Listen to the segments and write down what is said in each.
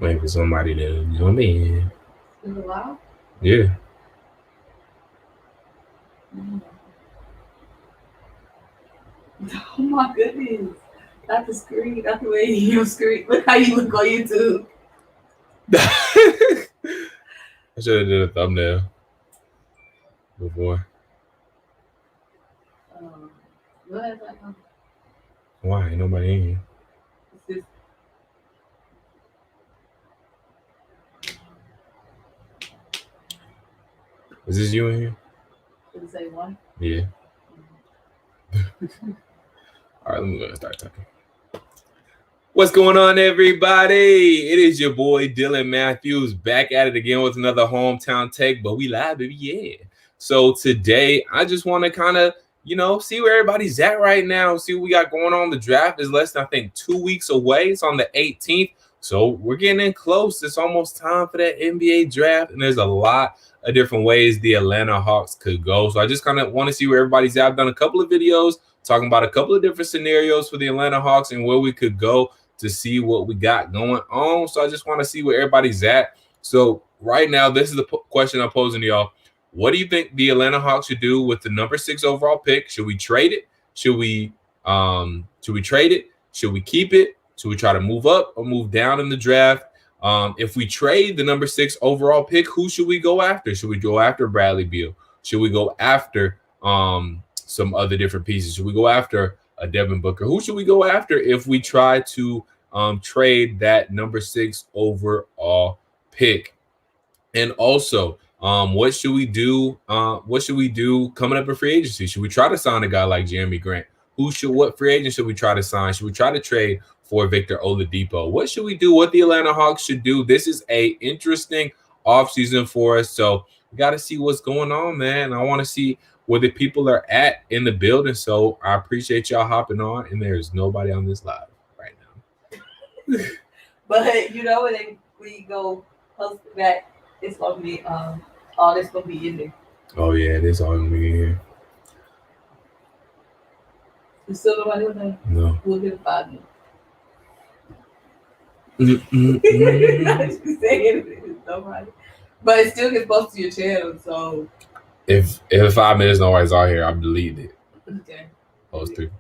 Waiting for somebody to jump in. Is it loud? Yeah. Oh my goodness. Not the screen, not the way you screen. Look how you look on YouTube. I should have did a thumbnail before. What is that? Why? Ain't nobody in here. It's just, Is this you in here? did it say one? Yeah. All right, let me go and start talking. What's going on, everybody? It is your boy Dylan Matthews back at it again with another hometown take, but we live, baby. Yeah. So today, I just want to kind of, see where everybody's at right now. See what we got going on. The draft is less than, I think, 2 weeks away. It's on the 18th. So we're getting in close. It's almost time for that NBA draft. And there's a lot of different ways the Atlanta Hawks could go. So I just kind of want to see where everybody's at. I've done a couple of videos talking about a couple of different scenarios for the Atlanta Hawks and where we could go to see what we got going on. So I just want to see where everybody's at. So right now, this is the question I'm posing to y'all. What do you think the Atlanta Hawks should do with the number 6 overall pick? Should we trade it? Should we trade it? Should we keep it? Should we try to move up or move down in the draft? If we trade the number 6 overall pick, who should we go after? Should we go after Bradley Beal? Should we go after some other different pieces? Should we go after a Devin Booker? Who should we go after if we try to trade that number 6 overall pick? And also, what should we do? What should we do coming up in free agency? Should we try to sign a guy like Jerami Grant? What free agent should we try to sign? Should we try to trade for Victor Oladipo? What should we do? What the Atlanta Hawks should do? This is a interesting offseason for us. So we got to see what's going on, man. I want to see where the people are at in the building. So I appreciate y'all hopping on. And there's nobody on this live right now. But when we go post back, it's gonna be all this gonna be in there. Oh yeah, this all gonna be in here. You still nobody on there? No. We'll get a 5 minutes. But it still gets posted to your channel, so if 5 minutes nobody's out here, I'm deleting it. Okay. Those 3.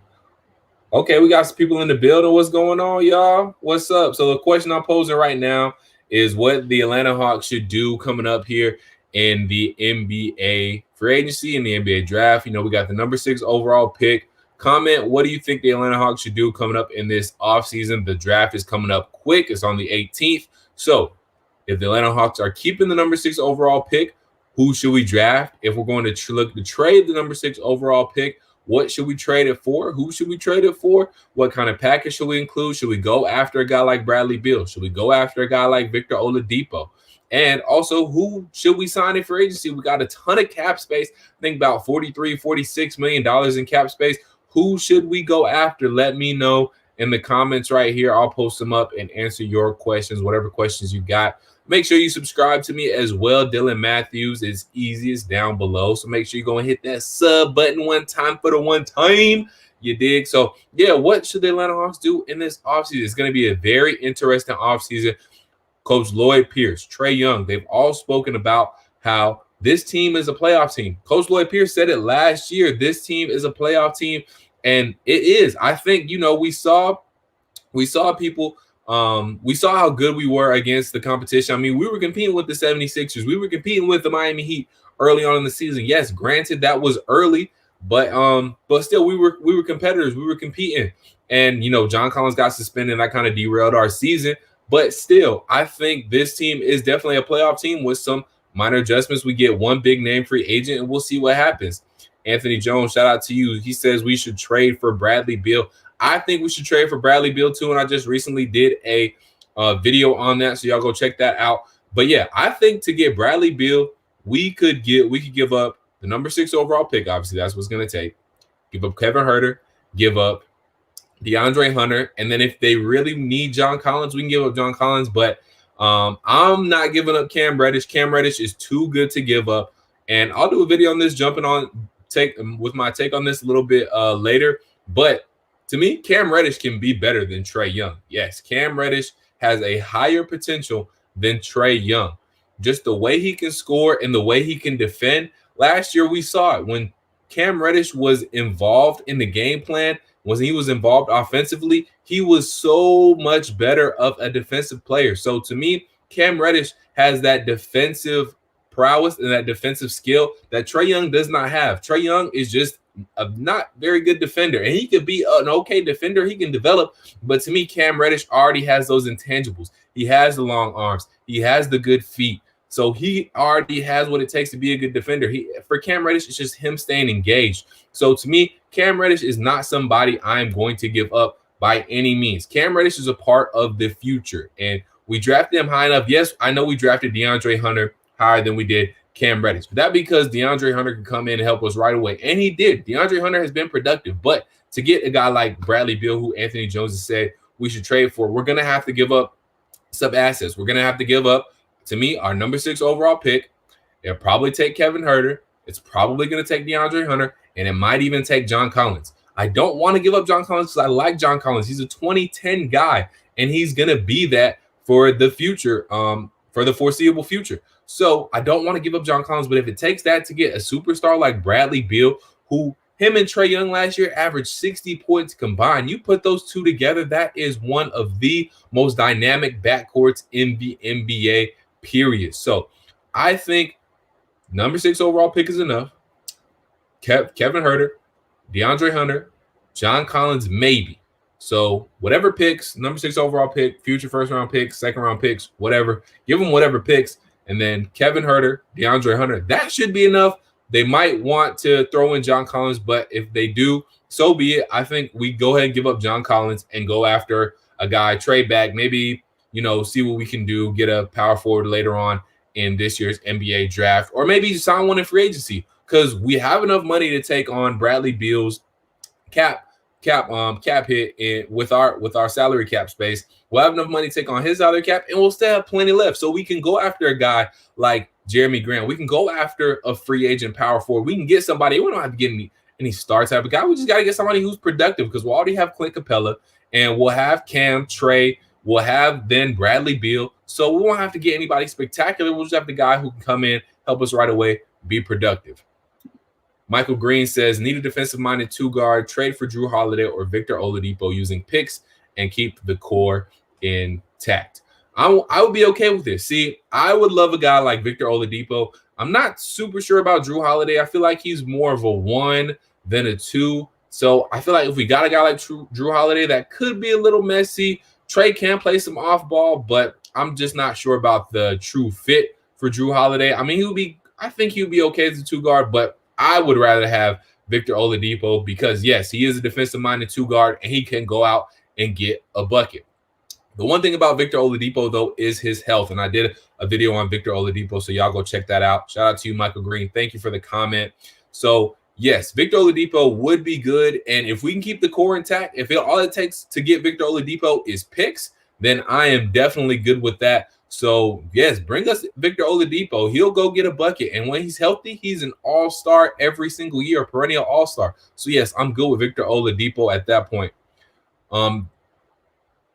Okay, we got some people in the building. What's going on, y'all? What's up? So the question I'm posing right now is what the Atlanta Hawks should do coming up here in the NBA free agency and the NBA draft. We got the number 6 overall pick. Comment, what do you think the Atlanta Hawks should do coming up in this offseason? The draft is coming up quick. It's on the 18th. So if the Atlanta Hawks are keeping the number 6 overall pick, who should we draft? If we're going to look to trade the number 6 overall pick, what should we trade it for? Who should we trade it for? What kind of package should we include? Should we go after a guy like Bradley Beal? Should we go after a guy like Victor Oladipo? And also, who should we sign in for agency? We got a ton of cap space. I think about $43, $46 million in cap space. Who should we go after? Let me know in the comments right here. I'll post them up and answer your questions, whatever questions you got. Make sure you subscribe to me as well. Dylan Matthews is easiest down below. So make sure you go and hit that sub button one time for the one time. You dig? So, yeah, what should the Atlanta Hawks do in this offseason? It's going to be a very interesting offseason. Coach Lloyd Pierce, Trae Young, they've all spoken about how this team is a playoff team. Coach Lloyd Pierce said it last year. This team is a playoff team, and it is. I think, we saw people – we saw how good we were against the competition. I mean, we were competing with the 76ers. We were competing with the Miami Heat early on in the season. Yes, granted, that was early, but still, we were competitors. We were competing. And, John Collins got suspended, and that kind of derailed our season. But still, I think this team is definitely a playoff team with some minor adjustments. We get one big name free agent, and we'll see what happens. Anthony Jones, shout out to you. He says we should trade for Bradley Beal. I think we should trade for Bradley Beal too, and I just recently did a video on that, so y'all go check that out. But yeah, I think to get Bradley Beal, we could give up the number 6 overall pick. Obviously, that's what's going to take. Give up Kevin Huerter, give up DeAndre Hunter, and then if they really need John Collins, we can give up John Collins. But I'm not giving up Cam Reddish. Cam Reddish is too good to give up, and I'll do a video on this, jumping on with my take on this a little bit later. But to me, Cam Reddish can be better than Trae Young. Yes, Cam Reddish has a higher potential than Trae Young. Just the way he can score and the way he can defend. Last year, we saw it when Cam Reddish was involved in the game plan, when he was involved offensively, he was so much better of a defensive player. So to me, Cam Reddish has that defensive prowess and that defensive skill that Trae Young does not have. Trae Young is just a not very good defender, and he could be an okay defender. He can develop, but to me, Cam Reddish already has those intangibles. He has the long arms. He has the good feet. So he already has what it takes to be a good defender. For Cam Reddish, it's just him staying engaged. So to me, Cam Reddish is not somebody I'm going to give up by any means. Cam Reddish is a part of the future, and we drafted him high enough. Yes, I know we drafted DeAndre Hunter higher than we did Cam Reddish. But that because DeAndre Hunter can come in and help us right away. And he did. DeAndre Hunter has been productive. But to get a guy like Bradley Beal, who Anthony Jones has said we should trade for, we're going to have to give up some assets. We're going to have to give up, to me, our number 6 overall pick. It'll probably take Kevin Huerter. It's probably going to take DeAndre Hunter. And it might even take John Collins. I don't want to give up John Collins because I like John Collins. He's a 2010 guy. And he's going to be that for the future, for the foreseeable future. So I don't want to give up John Collins, but if it takes that to get a superstar like Bradley Beal, who him and Trae Young last year averaged 60 points combined, you put those two together, that is one of the most dynamic backcourts in the NBA, period. So I think number 6 overall pick is enough. Kevin Huerter, DeAndre Hunter, John Collins, maybe. So whatever picks, number 6 overall pick, future first-round picks, second-round picks, whatever, give them whatever picks. And then Kevin Huerter, DeAndre Hunter, that should be enough. They might want to throw in John Collins, but if they do, so be it. I think we go ahead and give up John Collins and go after a guy, trade back, maybe, see what we can do, get a power forward later on in this year's NBA draft, or maybe sign one in free agency because we have enough money to take on Bradley Beal's cap hit with our salary cap space. We'll have enough money to take on his salary cap, and we'll still have plenty left. So we can go after a guy like Jerami Grant. We can go after a free agent power forward. We can get somebody. We don't have to get any star type of guy. We just got to get somebody who's productive because we'll already have Clint Capella, and we'll have Cam, Trae. We'll have then Bradley Beal. So we won't have to get anybody spectacular. We'll just have the guy who can come in, help us right away, be productive. Michael Green says, need a defensive-minded 2-guard, trade for Jrue Holiday or Victor Oladipo using picks and keep the core intact. I would be okay with this. See, I would love a guy like Victor Oladipo. I'm not super sure about Jrue Holiday. I feel like he's more of a 1 than a 2. So I feel like if we got a guy like Jrue Holiday, that could be a little messy. Trae can play some off-ball, but I'm just not sure about the true fit for Jrue Holiday. I mean, I think he would be okay as a 2-guard, but I would rather have Victor Oladipo because, yes, he is a defensive-minded 2-guard, and he can go out and get a bucket. The one thing about Victor Oladipo, though, is his health, and I did a video on Victor Oladipo, so y'all go check that out. Shout out to you, Michael Green. Thank you for the comment. So, yes, Victor Oladipo would be good, and if we can keep the core intact, if all it takes to get Victor Oladipo is picks, then I am definitely good with that. So, yes, bring us Victor Oladipo. He'll go get a bucket. And when he's healthy, he's an all-star every single year, perennial all-star. So, yes, I'm good with Victor Oladipo at that point.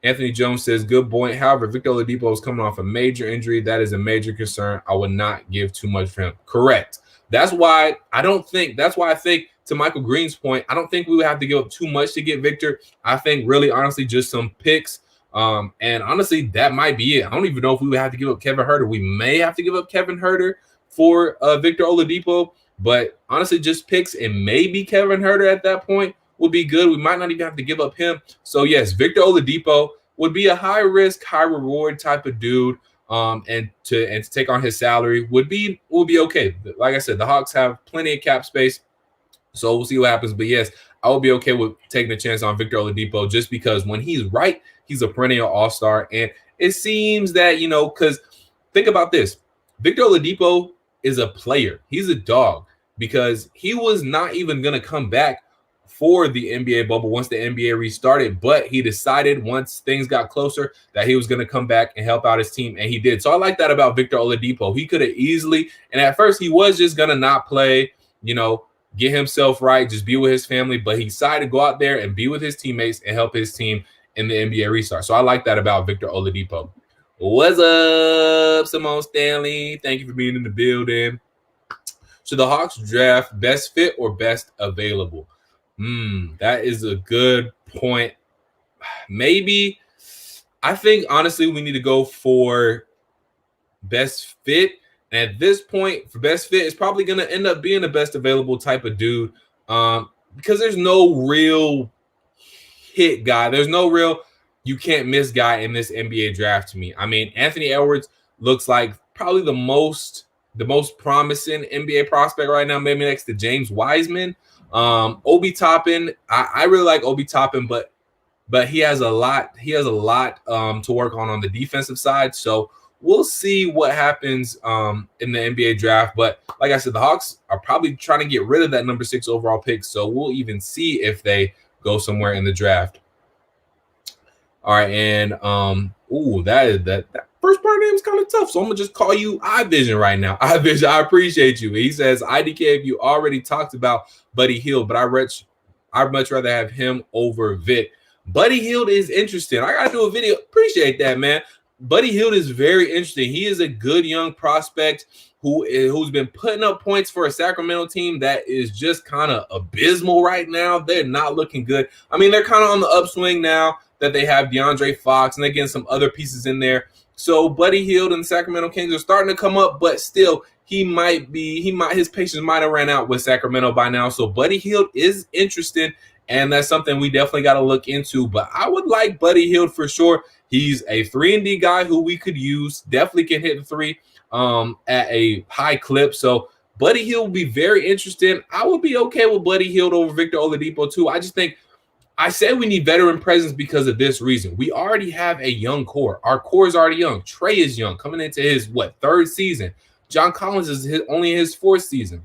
Anthony Jones says, good point. However, Victor Oladipo is coming off a major injury. That is a major concern. I would not give too much for him. Correct. That's why I think, to Michael Green's point, I don't think we would have to give up too much to get Victor. I think really, honestly, just some picks. And honestly, that might be it. I don't even know if we would have to give up Kevin Huerter. We may have to give up Kevin Huerter for Victor Oladipo, but honestly, just picks and maybe Kevin Huerter at that point would be good. We might not even have to give up him. So yes, Victor Oladipo would be a high risk, high reward type of dude. And to take on his salary would be okay. Like I said, the Hawks have plenty of cap space, so we'll see what happens. But yes, I would be okay with taking a chance on Victor Oladipo just because when he's right, he's a perennial all-star. And it seems that, because think about this. Victor Oladipo is a player. He's a dog because he was not even going to come back for the NBA bubble once the NBA restarted, but he decided once things got closer that he was going to come back and help out his team, and he did. So I like that about Victor Oladipo. He could have easily, and at first he was just going to not play, get himself right, just be with his family, but he decided to go out there and be with his teammates and help his team in the NBA restart. So I like that about Victor Oladipo. What's up, Simone Stanley? Thank you for being in the building. Should the Hawks draft best fit or best available? That is a good point. Maybe. I think, honestly, we need to go for best fit. And at this point, for best fit, it's probably going to end up being the best available type of dude because there's no real hit guy. There's no real you can't miss guy in this NBA draft to me. I mean, Anthony Edwards looks like probably the most promising NBA prospect right now, maybe next to James Wiseman. Obi Toppin, I really like Obi Toppin, but he has a lot to work on the defensive side. So we'll see what happens in the NBA draft. But like I said, the Hawks are probably trying to get rid of that number 6 overall pick. So we'll even see if they go somewhere in the draft. All right, and that first part name is kind of tough, so I'm gonna just call you iVision right now. iVision, I appreciate you. He says, IDK, if you already talked about Buddy Hield, but I'd much rather have him over Vic. Buddy Hield is interesting. I gotta do a video. Appreciate that, man. Buddy Hield is very interesting. He is a good young prospect who's been putting up points for a Sacramento team that is just kind of abysmal right now. They're not looking good. I mean, they're kind of on the upswing now that they have DeAndre Fox and they're getting some other pieces in there. So Buddy Hield and the Sacramento Kings are starting to come up, but still his patience might have ran out with Sacramento by now. So Buddy Hield is interesting, and that's something we definitely got to look into. But I would like Buddy Hield for sure. He's a 3-and-D guy who we could use. Definitely can hit the three at a high clip. So Buddy Hield will be very interesting. I would be okay with Buddy Hield over Victor Oladipo too. I just think I say we need veteran presence because of this reason. We already have a young core. Our core is already young. Trey is young, coming into his, third season. John Collins is only his fourth season.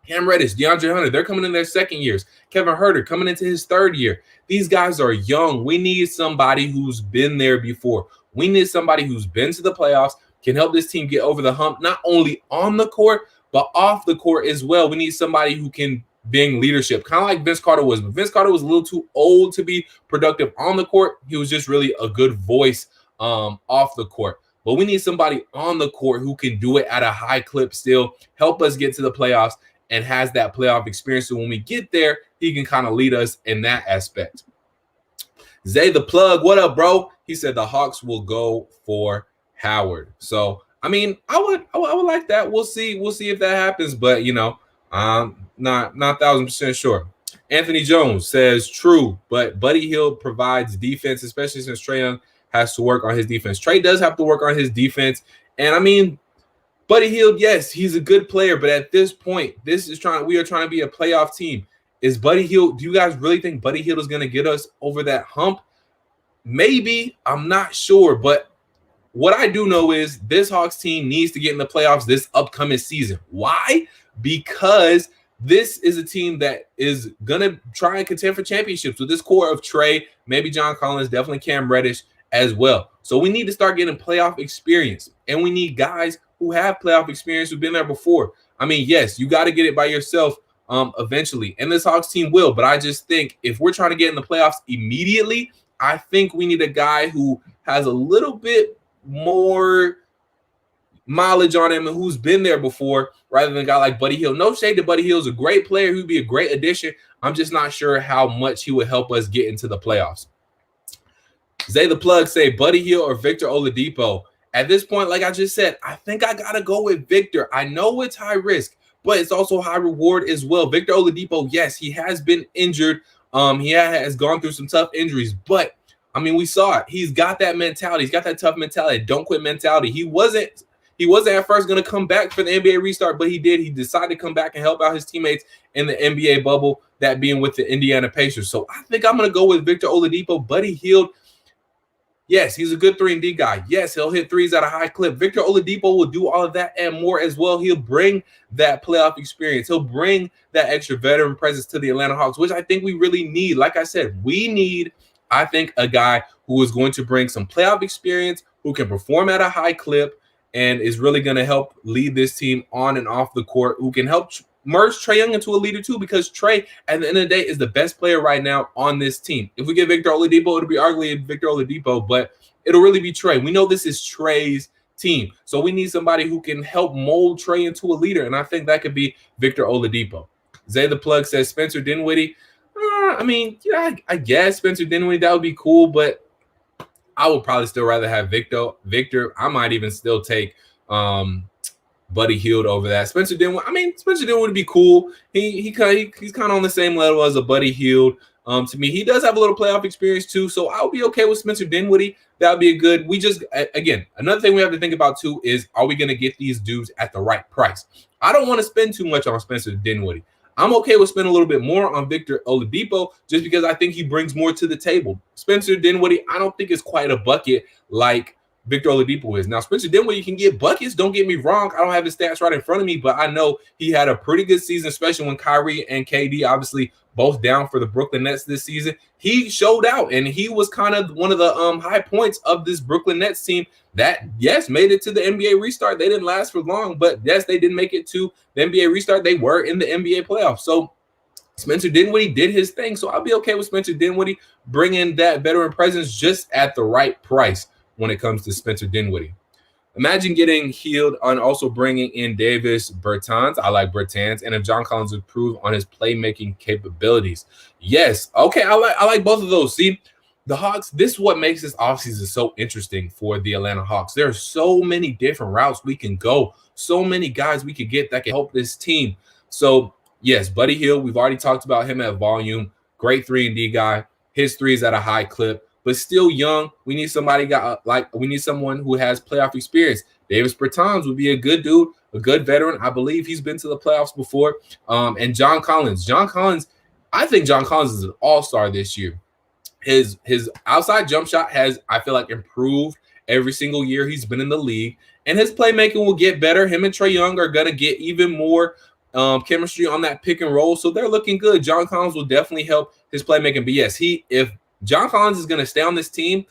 Cam Reddish, DeAndre Hunter, they're coming in their second years. Kevin Huerter coming into his third year. These guys are young. We need somebody who's been there before. We need somebody who's been to the playoffs, can help this team get over the hump, not only on the court, but off the court as well. We need somebody who can bring leadership, kind of like Vince Carter was. But Vince Carter was a little too old to be productive on the court. He was just really a good voice off the court. But we need somebody on the court who can do it at a high clip still, help us get to the playoffs, and has that playoff experience. So when we get there, he can kind of lead us in that aspect. Zay the Plug, what up, bro? He said the Hawks will go for Howard. So, I mean, I would like that. We'll see if that happens. But, I'm not 1,000% sure. Anthony Jones says, true, but Buddy Hield provides defense, especially since Trae Young has to work on his defense. Trae does have to work on his defense. And, I mean, Buddy Hield, yes, he's a good player, but at this point, we are trying to be a playoff team. Is Buddy Hield, do you guys really think Buddy Hield is going to get us over that hump? Maybe. I'm not sure, but what I do know is this Hawks team needs to get in the playoffs this upcoming season. Why? Because this is a team that is going to try and contend for championships with this core of Trae, maybe John Collins, definitely Cam Reddish as well. So we need to start getting playoff experience, and we need guys who have playoff experience who've been there before. I mean, yes, you got to get it by yourself eventually, and this Hawks team will. But I just think if we're trying to get in the playoffs immediately, I think we need a guy who has a little bit more mileage on him and who's been there before rather than a guy like Buddy Hield. No shade to Buddy Hield. He's a great player. He'd be a great addition. I'm just not sure how much he would help us get into the playoffs. Zay the Plug say Buddy Hield or Victor Oladipo. At this point, like I just said, I think I got to go with Victor. I know it's high risk, but it's also high reward as well. Victor Oladipo, yes, he has been injured. He has gone through some tough injuries, but I mean, we saw it. He's got that mentality. He's got that tough mentality, don't quit mentality. He wasn't at first going to come back for the NBA restart, but he did. He decided to come back and help out his teammates in the NBA bubble, that being with the Indiana Pacers. So I think I'm going to go with Victor Oladipo. Buddy Hield, yes, he's a good 3-and-D guy. Yes, he'll hit threes at a high clip. Victor Oladipo will do all of that and more as well. He'll bring that playoff experience. He'll bring that extra veteran presence to the Atlanta Hawks, which I think we really need. Like I said, we need, I think, a guy who is going to bring some playoff experience, who can perform at a high clip, and is really going to help lead this team on and off the court, who can help merge Trae Young into a leader too, because Trae, at the end of the day, is the best player right now on this team. If we get Victor Oladipo, it'll be arguably Victor Oladipo, but it'll really be Trae. We know this is Trae's team, so we need somebody who can help mold Trae into a leader, and I think that could be Victor Oladipo. Zay the Plug says Spencer Dinwiddie. I guess Spencer Dinwiddie, that would be cool, but I would probably still rather have Victor. I might even still take Buddy Hield over that. Spencer Dinwiddie would be cool. He's kind of on the same level as a Buddy Hield. To me, he does have a little playoff experience too, so I'll be okay with Spencer Dinwiddie. That would be a good. Again, another thing we have to think about too is, are we going to get these dudes at the right price? I don't want to spend too much on Spencer Dinwiddie. I'm okay with spending a little bit more on Victor Oladipo just because I think he brings more to the table. Spencer Dinwiddie, I don't think is quite a bucket like Victor Oladipo is. Now, Spencer Dinwiddie can get buckets. Don't get me wrong. I don't have his stats right in front of me, but I know he had a pretty good season, especially when Kyrie and KD obviously both down for the Brooklyn Nets this season. He showed out, and he was kind of one of the high points of this Brooklyn Nets team that, yes, made it to the NBA restart. They didn't last for long, but yes, they didn't make it to the NBA restart. They were in the NBA playoffs. So Spencer Dinwiddie did his thing, so I'll be okay with Spencer Dinwiddie bringing that veteran presence just at the right price when it comes to Spencer Dinwiddie. Imagine getting Hield and also bringing in Davis Bertans. I like Bertans. And if John Collins improves on his playmaking capabilities. Yes. Okay, I like both of those. See, the Hawks, this is what makes this offseason so interesting for the Atlanta Hawks. There are so many different routes we can go. So many guys we could get that can help this team. So, yes, Buddy Hield, we've already talked about him at volume. Great 3-and-D guy. His three is at a high clip, but still young. We need someone who has playoff experience. Davis Bertans would be a good dude, a good veteran. I believe he's been to the playoffs before. And John Collins. I think John Collins is an all-star this year. His outside jump shot has, I feel like, improved every single year he's been in the league. And his playmaking will get better. Him and Trae Young are going to get even more chemistry on that pick and roll. So they're looking good. John Collins will definitely help his playmaking. But yes, if John Collins is going to stay on this team,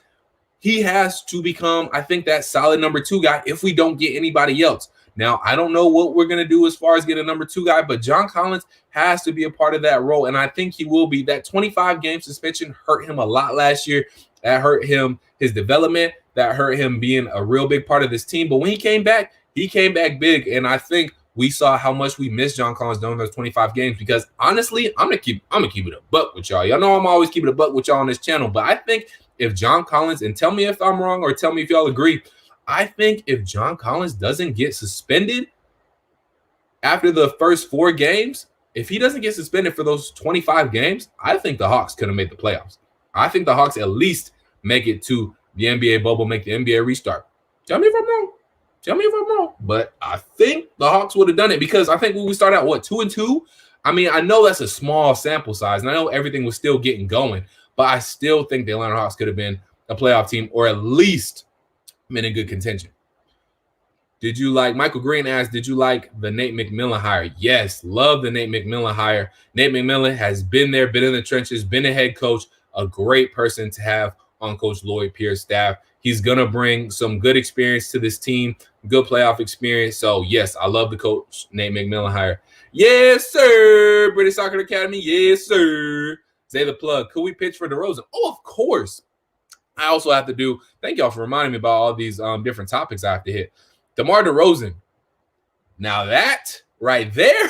he has to become, I think, that solid number 2 guy if we don't get anybody else. Now, I don't know what we're going to do as far as getting a number 2 guy, but John Collins has to be a part of that role, and I think he will be. That 25-game suspension hurt him a lot last year. That hurt him, his development. That hurt him being a real big part of this team. But when he came back big, and I think we saw how much we missed John Collins during those 25 games because, honestly, I'm gonna keep it a buck with y'all. Y'all know I'm always keeping it a buck with y'all on this channel, but I think if John Collins, and tell me if I'm wrong or tell me if y'all agree, I think if John Collins doesn't get suspended after the first 4 games, if he doesn't get suspended for those 25 games, I think the Hawks could have made the playoffs. I think the Hawks at least make it to the NBA bubble, make the NBA restart. Tell me if I'm wrong. But I think the Hawks would have done it because I think when we start out, 2-2? I mean, I know that's a small sample size, and I know everything was still getting going, but I still think the Atlanta Hawks could have been a playoff team or at least been in good contention. Michael Green asked, did you like the Nate McMillan hire? Yes, love the Nate McMillan hire. Nate McMillan has been there, been in the trenches, been a head coach, a great person to have on Coach Lloyd Pierce's staff. He's going to bring some good experience to this team, good playoff experience. So, yes, I love the coach, Nate McMillan hire. Yes, sir. British Soccer Academy. Yes, sir. Say the plug. Could we pitch for DeRozan? Oh, of course. I also have to thank y'all for reminding me about all these different topics I have to hit. DeMar DeRozan. Now that right there,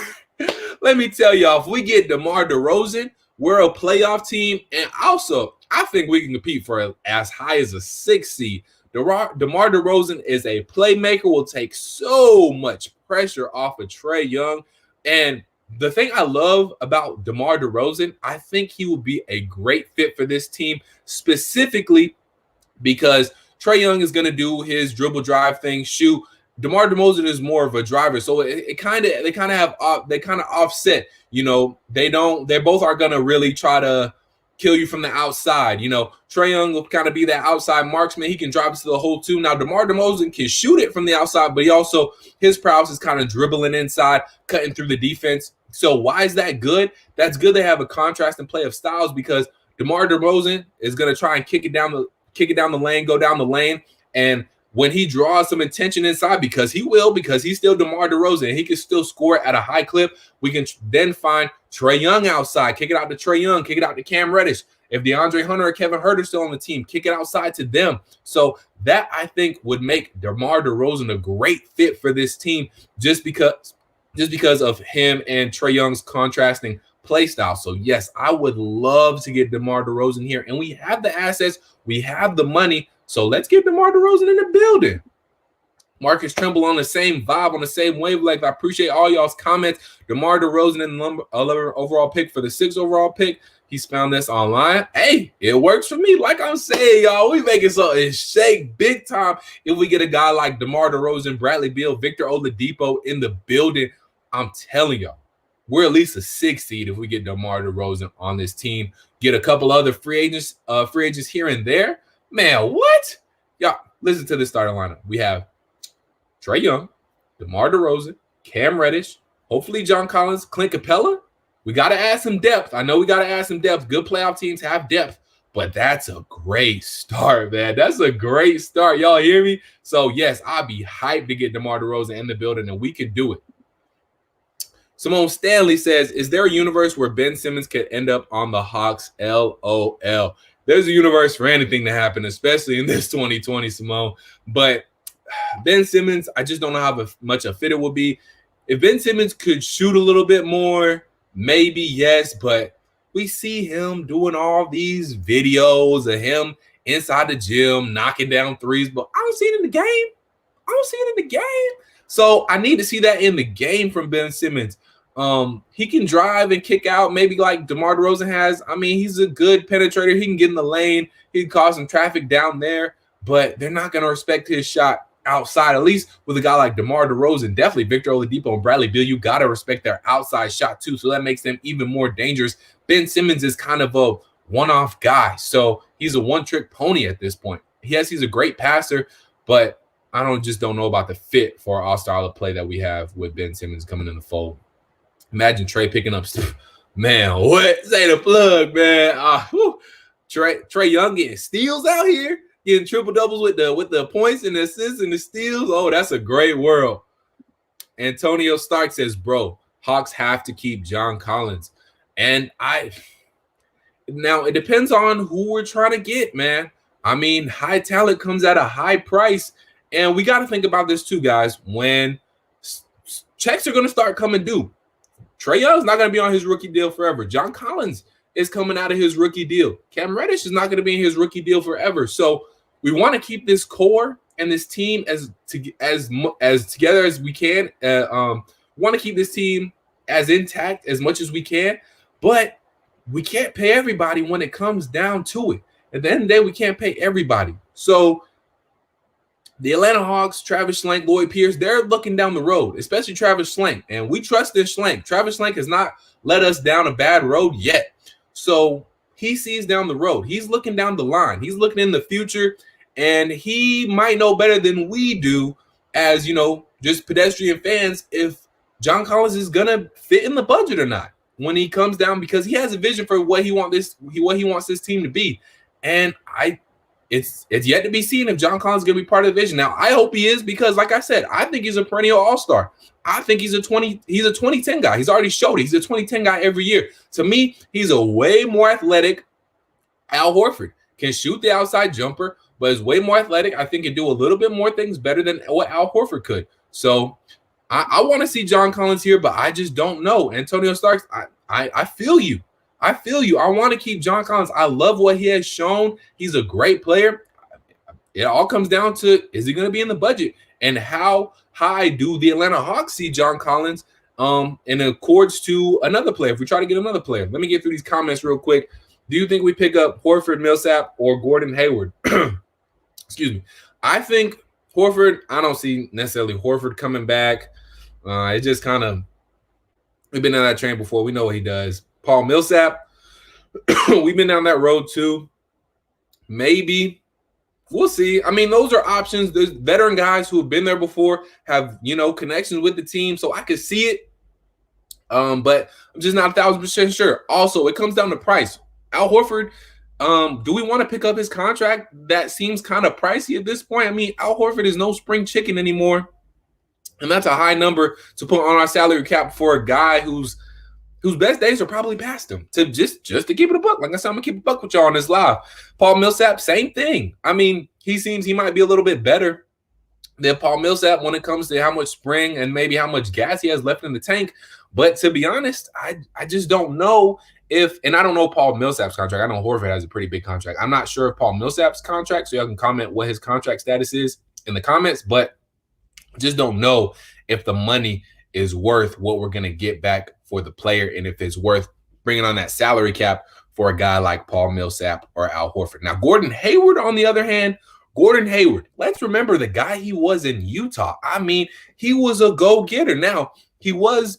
let me tell y'all, if we get DeMar DeRozan, we're a playoff team. And also, I think we can compete for as high as a 6 seed. DeMar DeRozan is a playmaker, will take so much pressure off of Trae Young. And the thing I love about DeMar DeRozan, I think he will be a great fit for this team, specifically because Trae Young is going to do his dribble drive thing, shoot. DeMar DeRozan is more of a driver, so they kind of offset. You know, they both are going to really try to kill you from the outside. You know, Trae Young will kind of be that outside marksman. He can drive it to the hole too. Now, DeMar DeRozan can shoot it from the outside, but his prowess is kind of dribbling inside, cutting through the defense. So why is that good? That's good to have a contrast and play of styles because DeMar DeRozan is going to try and kick it down the lane, go down the lane, and when he draws some attention inside, because he will, because he's still DeMar DeRozan and he can still score at a high clip, we can then find Trae Young outside, kick it out to Trae Young, kick it out to Cam Reddish. If DeAndre Hunter or Kevin Huerter still on the team, kick it outside to them. So that, I think, would make DeMar DeRozan a great fit for this team just because of him and Trae Young's contrasting play style. So yes, I would love to get DeMar DeRozan here, and we have the assets, we have the money, so let's get DeMar DeRozan in the building. Marcus Trimble on the same vibe, on the same wavelength. I appreciate all y'all's comments. DeMar DeRozan in the 11 overall pick for the 6th overall pick. He's found this online. Hey, it works for me. Like I'm saying, y'all, we making something shake big time if we get a guy like DeMar DeRozan, Bradley Beal, Victor Oladipo in the building. I'm telling y'all, we're at least a 6 seed if we get DeMar DeRozan on this team. Get a couple other free agents here and there. Man, what? Y'all, listen to this starting lineup. We have Trae Young, DeMar DeRozan, Cam Reddish, hopefully John Collins, Clint Capella. We got to add some depth. I know we got to add some depth. Good playoff teams have depth, but that's a great start, man. That's a great start. Y'all hear me? So, yes, I'd be hyped to get DeMar DeRozan in the building, and we can do it. Simone Stanley says, is there a universe where Ben Simmons could end up on the Hawks? LOL. There's a universe for anything to happen, especially in this 2020, Simone. But Ben Simmons, I just don't know how much a fit it would be. If Ben Simmons could shoot a little bit more, maybe yes, but we see him doing all these videos of him inside the gym, knocking down threes, but I don't see it in the game. So I need to see that in the game from Ben Simmons. He can drive and kick out, maybe like DeMar DeRozan has. I mean, he's a good penetrator. He can get in the lane. He can cause some traffic down there, but they're not going to respect his shot outside, at least with a guy like DeMar DeRozan. Definitely Victor Oladipo and Bradley Beal, you got to respect their outside shot too, so that makes them even more dangerous. Ben Simmons is kind of a one-off guy, so he's a one-trick pony at this point. Yes, he's a great passer, but I don't know about the fit for our style of play that we have with Ben Simmons coming in the fold. Imagine Trae picking up stuff. Man, what? Say the plug, man. Trae Young getting steals out here, getting triple doubles with the points and the assists and the steals. Oh, that's a great world. Antonio Stark says, bro, Hawks have to keep John Collins. And now it depends on who we're trying to get, man. I mean, high talent comes at a high price. And we got to think about this too, guys. When checks are going to start coming due, Trae Young's not going to be on his rookie deal forever. John Collins is coming out of his rookie deal. Cam Reddish is not going to be in his rookie deal forever. So we want to keep this core and this team as together as we can. Want to keep this team as intact as much as we can, but we can't pay everybody when it comes down to it. At the end of the day, we can't pay everybody. So the Atlanta Hawks, Travis Schlenk, Lloyd Pierce, they're looking down the road, especially Travis Schlenk. And we trust this Schlenk. Travis Schlenk has not led us down a bad road yet. So he sees down the road. He's looking down the line. He's looking in the future. And he might know better than we do as, just pedestrian fans if John Collins is going to fit in the budget or not when he comes down, because he has a vision for what he wants this team to be. And it's yet to be seen if John Collins is going to be part of the vision. Now, I hope he is, because like I said, I think he's a perennial all-star. I think he's a 2010 guy. He's already showed it. He's a 2010 guy every year. To me, he's a way more athletic Al Horford. Can shoot the outside jumper, but is way more athletic. I think can do a little bit more things better than what Al Horford could. So I want to see John Collins here, but I just don't know. Antonio Starks, I feel you. I feel you. I want to keep John Collins. I love what he has shown. He's a great player. It all comes down to, is he going to be in the budget? And how high do the Atlanta Hawks see John Collins in accords to another player? If we try to get another player. Let me get through these comments real quick. Do you think we pick up Horford, Millsap, or Gordon Hayward? Excuse me. I think Horford, I don't see necessarily Horford coming back. It just kind of, we've been on that train before. We know what he does. Paul Millsap, we've been down that road too. Maybe. We'll see. I mean, those are options. There's veteran guys who have been there before, have, connections with the team, so I could see it. But I'm just not 1,000% sure. Also, it comes down to price. Al Horford, Do we want to pick up his contract? That seems kind of pricey at this point. I mean, Al Horford is no spring chicken anymore. And that's a high number to put on our salary cap for a guy whose best days are probably past him. To just to keep it a buck. Like I said, I'm gonna keep a buck with y'all on this live. Paul Millsap, same thing. I mean, he seems he might be a little bit better than Paul Millsap when it comes to how much spring and maybe how much gas he has left in the tank. But to be honest, I just don't know if, and I don't know Paul Millsap's contract. I know Horford has a pretty big contract. I'm not sure of Paul Millsap's contract, so y'all can comment what his contract status is in the comments, but just don't know if the money is worth what we're going to get back for the player and if it's worth bringing on that salary cap for a guy like Paul Millsap or Al Horford. Now, Gordon Hayward, on the other hand, let's remember the guy he was in Utah. I mean, he was a go-getter. Now, he was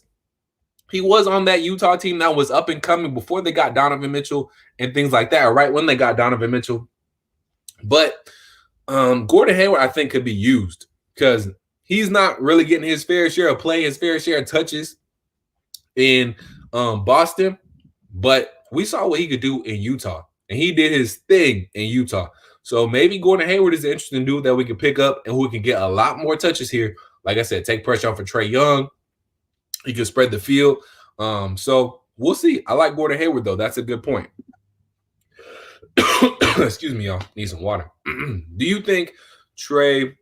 on that Utah team that was up and coming before they got Donovan Mitchell and things like that, right when they got Donovan Mitchell. But Gordon Hayward, I think, could be used because he's not really getting his fair share of play, his fair share of touches in Boston. But we saw what he could do in Utah, and he did his thing in Utah. So maybe Gordon Hayward is an interesting dude that we can pick up and who can get a lot more touches here. Like I said, take pressure off of Trae Young. He can spread the field. So we'll see. I like Gordon Hayward, though. That's a good point. Excuse me, y'all. Need some water. Do you think Trae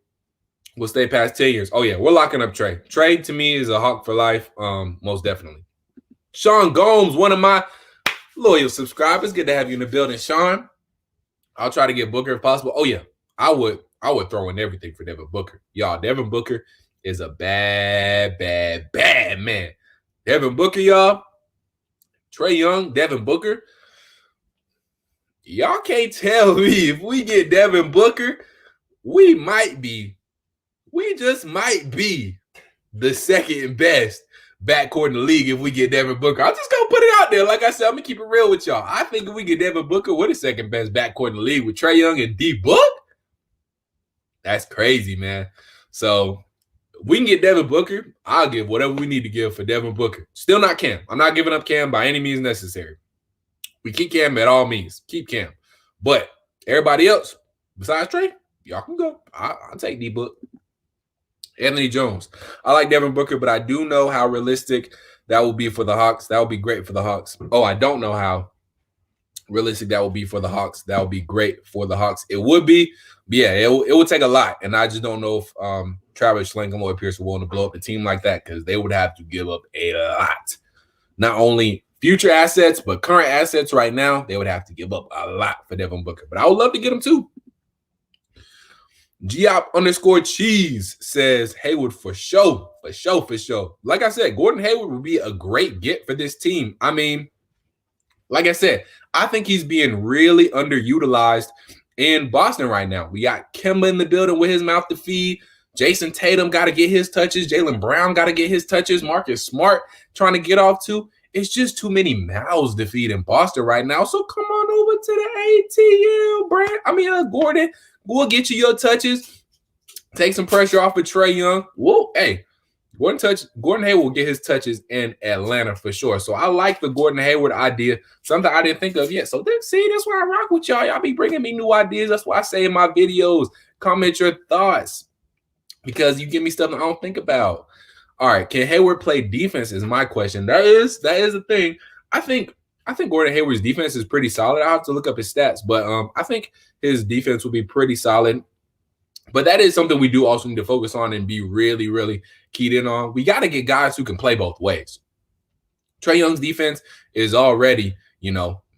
will stay past 10 years? Oh, yeah. We're locking up Trae. Trae, to me, is a Hawk for life. Most definitely. Sean Gomes, one of my loyal subscribers. Good to have you in the building, Sean. I'll try to get Booker if possible. Oh, yeah. I would throw in everything for Devin Booker. Y'all, Devin Booker is a bad man. Devin Booker, y'all. Trae Young, Devin Booker. Y'all can't tell me if we get Devin Booker, we just might be the second best backcourt in the league if we get Devin Booker. I'm just going to put it out there. Like I said, I'm going to keep it real with y'all. I think if we get Devin Booker, we're the second best backcourt in the league with Trae Young and D-Book. That's crazy, man. So we can get Devin Booker. I'll give whatever we need to give for Devin Booker. Still not Cam. I'm not giving up Cam by any means necessary. We keep Cam at all means. Keep Cam. But everybody else, besides Trae, y'all can go. I'll take D-Book. Anthony Jones. I like Devin Booker, but I do know how realistic that will be for the Hawks. That will be great for the Hawks. Oh, I don't know how realistic that will be for the Hawks. That will be great for the Hawks. It would be. But yeah, it will take a lot. And I just don't know if Travis Schlenk and Lloyd Pierce are willing to blow up a team like that because they would have to give up a lot. Not only future assets, but current assets right now, they would have to give up a lot for Devin Booker. But I would love to get him too. Giop_cheese says Hayward for sure. Like I said, Gordon Hayward would be a great get for this team. I mean, like I said, I think he's being really underutilized in Boston right now. We got Kemba in the building with his mouth to feed. Jason Tatum got to get his touches. Jaylen Brown got to get his touches. Marcus Smart trying to get off too. It's just too many mouths to feed in Boston right now. So come on over to the ATL, Gordon. We'll get you your touches. Take some pressure off of Trae Young. Whoa, hey, Gordon Hayward will get his touches in Atlanta for sure. So I like the Gordon Hayward idea. Something I didn't think of yet. So that's why I rock with y'all. Y'all be bringing me new ideas. That's why I say in my videos, comment your thoughts because you give me stuff that I don't think about. All right, can Hayward play defense is my question. That is the thing. I think Gordon Hayward's defense is pretty solid. I'll have to look up his stats, but I think his defense will be pretty solid. But that is something we do also need to focus on and be really, really keyed in on. We got to get guys who can play both ways. Trae Young's defense is already,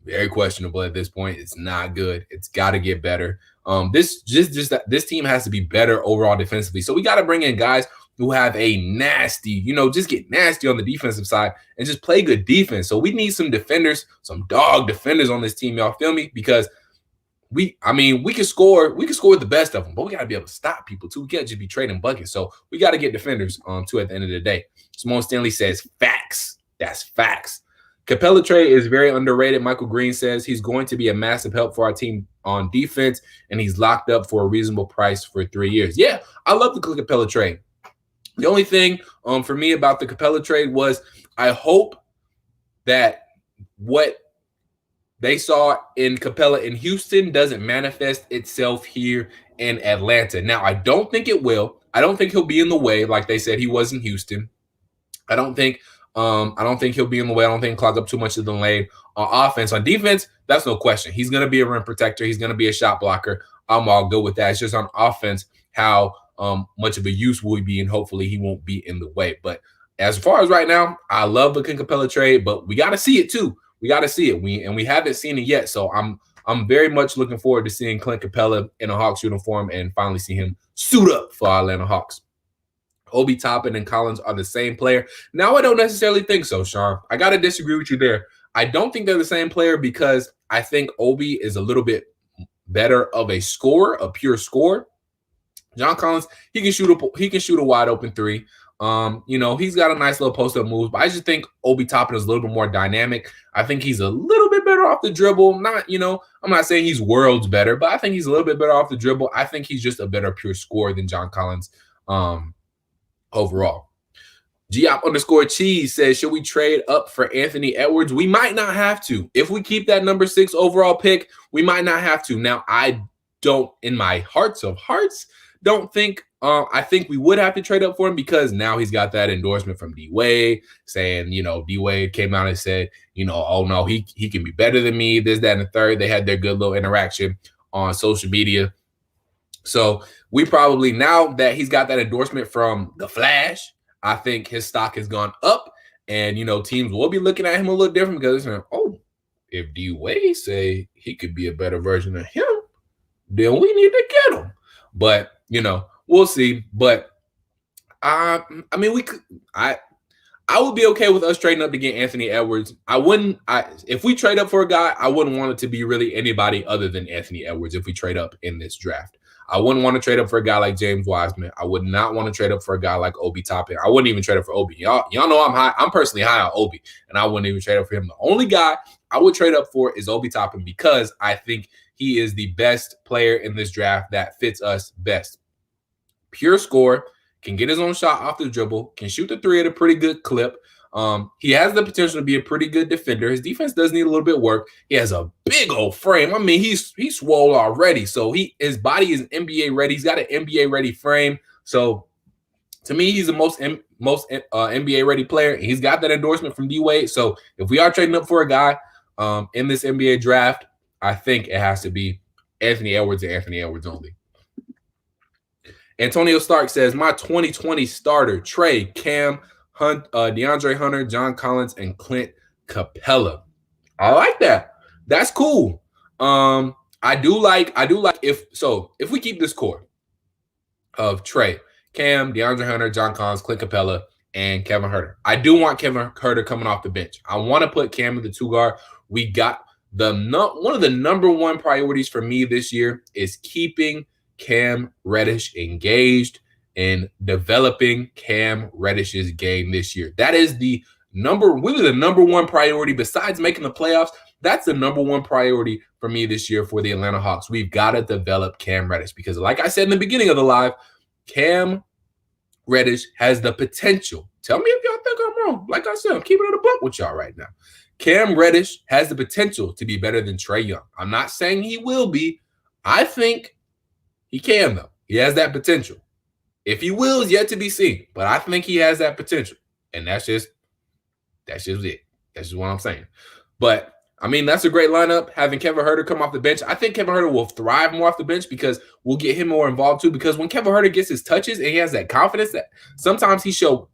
very questionable at this point. It's not good. It's got to get better. This team has to be better overall defensively. So we got to bring in guys who have a nasty, just get nasty on the defensive side and just play good defense. So we need some defenders, some dog defenders on this team. Y'all feel me? Because we can score with the best of them, but we got to be able to stop people too. We can't just be trading buckets. So we got to get defenders too at the end of the day. Simone Stanley says facts. That's facts. Capella trade is very underrated. Michael Green says he's going to be a massive help for our team on defense, and he's locked up for a reasonable price for 3 years. Yeah, I love the Capella trade. The only thing for me about the Capella trade was I hope that they saw in Capella in Houston doesn't manifest itself here in Atlanta. Now, I don't think it will. I don't think he'll be in the way like they said he was in Houston. I don't think he'll be in the way. I don't think he'll clog up too much of the lane on offense. On defense, that's no question. He's going to be a rim protector. He's going to be a shot blocker. I'm all good with that. It's just on offense how much of a use will he be, and hopefully he won't be in the way. But as far as right now, I love the Clint Capella trade, but we got to see it too. We got to see it. We haven't seen it yet. So I'm very much looking forward to seeing Clint Capella in a Hawks uniform and finally see him suit up for our Atlanta Hawks. Obi Toppin and Collins are the same player. Now, I don't necessarily think so, Sean. I got to disagree with you there. I don't think they're the same player because I think Obi is a little bit better of a scorer, a pure scorer. John Collins, he can shoot a wide open three. He's got a nice little post-up move, but I just think Obi Toppin is a little bit more dynamic. I think he's a little bit better off the dribble. I'm not saying he's worlds better, but I think he's a little bit better off the dribble. I think he's just a better pure scorer than John Collins overall. Giop_cheese says, should we trade up for Anthony Edwards? We might not have to. If we keep that number 6 overall pick, we might not have to. Now, I don't, in my hearts of hearts, don't think I think we would have to trade up for him because now he's got that endorsement from D-Wade saying, D-Wade came out and said, oh no, he can be better than me, this, that, and the third. They had their good little interaction on social media. So we probably, now that he's got that endorsement from the Flash, I think his stock has gone up, and teams will be looking at him a little different because they're saying, if D-Wade say he could be a better version of him, then we need to get him. But we'll see. But I would be okay with us trading up to get Anthony Edwards. If we trade up for a guy, I wouldn't want it to be really anybody other than Anthony Edwards if we trade up in this draft. I wouldn't want to trade up for a guy like James Wiseman. I would not want to trade up for a guy like Obi Toppin. I wouldn't even trade up for Obi. Y'all know I'm personally high on Obi, and I wouldn't even trade up for him. The only guy I would trade up for is Obi Toppin because I think he is the best player in this draft that fits us best. Pure scorer, can get his own shot off the dribble, can shoot the three at a pretty good clip. He has the potential to be a pretty good defender. His defense does need a little bit of work. He has a big old frame. I mean, he's swole already. So his body is NBA ready. He's got an NBA ready frame. So to me, he's the most NBA ready player. He's got that endorsement from D-Wade. So if we are trading up for a guy in this NBA draft, I think it has to be Anthony Edwards and Anthony Edwards only. Antonio Stark says, my 2020 starter, Trey, Cam, DeAndre Hunter, John Collins, and Clint Capella. I like that. That's cool. I do like if we keep this core of Trey, Cam, DeAndre Hunter, John Collins, Clint Capella, and Kevin Huerter. I do want Kevin Huerter coming off the bench. I want to put Cam in the 2 guard. We got one of the number 1 priorities for me this year is keeping Cam Reddish engaged and developing Cam Reddish's game this year. That is the number 1 priority besides making the playoffs. That's the number 1 priority for me this year for the Atlanta Hawks. We've got to develop Cam Reddish because, like I said in the beginning of the live, Cam Reddish has the potential. Tell me if y'all think I'm wrong. Like I said, I'm keeping it a buck with y'all right now. Cam Reddish has the potential to be better than Trae Young. I'm not saying he will be. I think he can, though. He has that potential. If he will is yet to be seen, but I think he has that potential, and that's just it. That's just what I'm saying. But I mean, that's a great lineup. Having Kevin Huerter come off the bench, I think Kevin Huerter will thrive more off the bench because we'll get him more involved too. Because when Kevin Huerter gets his touches and he has that confidence, that sometimes he showed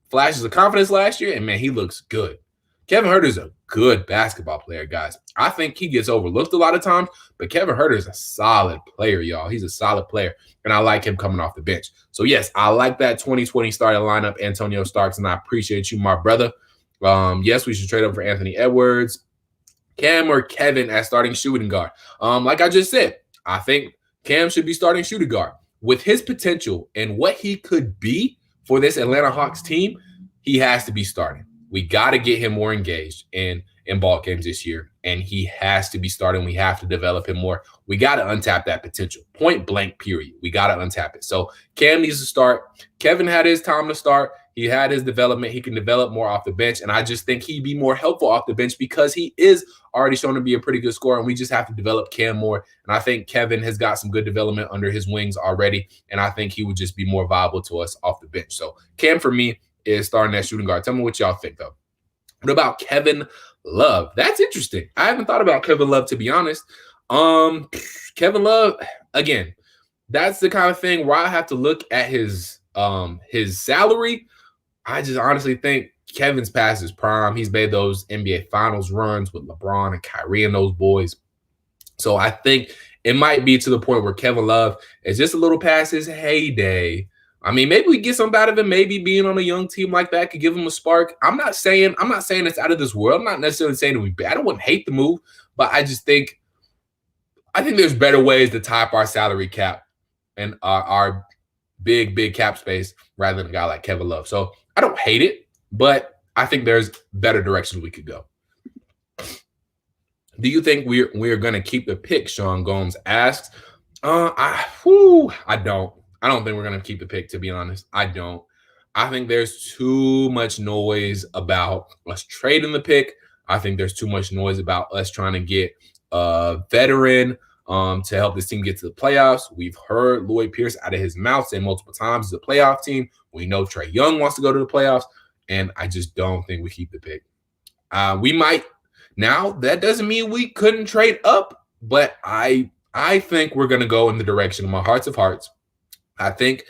flashes of confidence last year, and man, he looks good. Kevin Huerter is a good basketball player, guys. I think he gets overlooked a lot of times, but Kevin Huerter is a solid player, y'all. He's a solid player, and I like him coming off the bench. So, yes, I like that 2020 starting lineup, Antonio Starks, and I appreciate you, my brother. Yes, we should trade up for Anthony Edwards, Cam or Kevin as starting shooting guard. Like I just said, I think Cam should be starting shooting guard. With his potential and what he could be for this Atlanta Hawks team, he has to be starting. We got to get him more engaged in ball games this year, and he has to be starting. We have to develop him more. We got to untap that potential. Point blank, period. We got to untap it. So Cam needs to start. Kevin had his time to start. He had his development. He can develop more off the bench. And I just think he'd be more helpful off the bench because he is already shown to be a pretty good scorer. And we just have to develop Cam more. And I think Kevin has got some good development under his wings already. And I think he would just be more viable to us off the bench. So Cam, for me, is starting at shooting guard. Tell me what y'all think, though. What about Kevin Love? That's interesting. I haven't thought about Kevin Love, to be honest. Kevin Love, again, that's the kind of thing where I have to look at his salary. I just honestly think Kevin's past his prime. He's made those NBA Finals runs with LeBron and Kyrie and those boys. So I think it might be to the point where Kevin Love is just a little past his heyday. I mean, maybe we get something out of him. Maybe being on a young team like that could give him a spark. I'm not saying it's out of this world. I'm not necessarily saying it would be bad. I wouldn't hate the move, but I think there's better ways to top our salary cap and our big cap space rather than a guy like Kevin Love. So I don't hate it, but I think there's better directions we could go. Do you think we're going to keep the pick? Sean Gomes asks. I don't. I don't think we're going to keep the pick, to be honest. I don't. I think there's too much noise about us trading the pick. I think there's too much noise about us trying to get a veteran to help this team get to the playoffs. We've heard Lloyd Pierce out of his mouth say multiple times as a playoff team. We know Trae Young wants to go to the playoffs, and I just don't think we keep the pick. We might. Now, that doesn't mean we couldn't trade up, but I think we're going to go in the direction of my hearts of hearts. I think,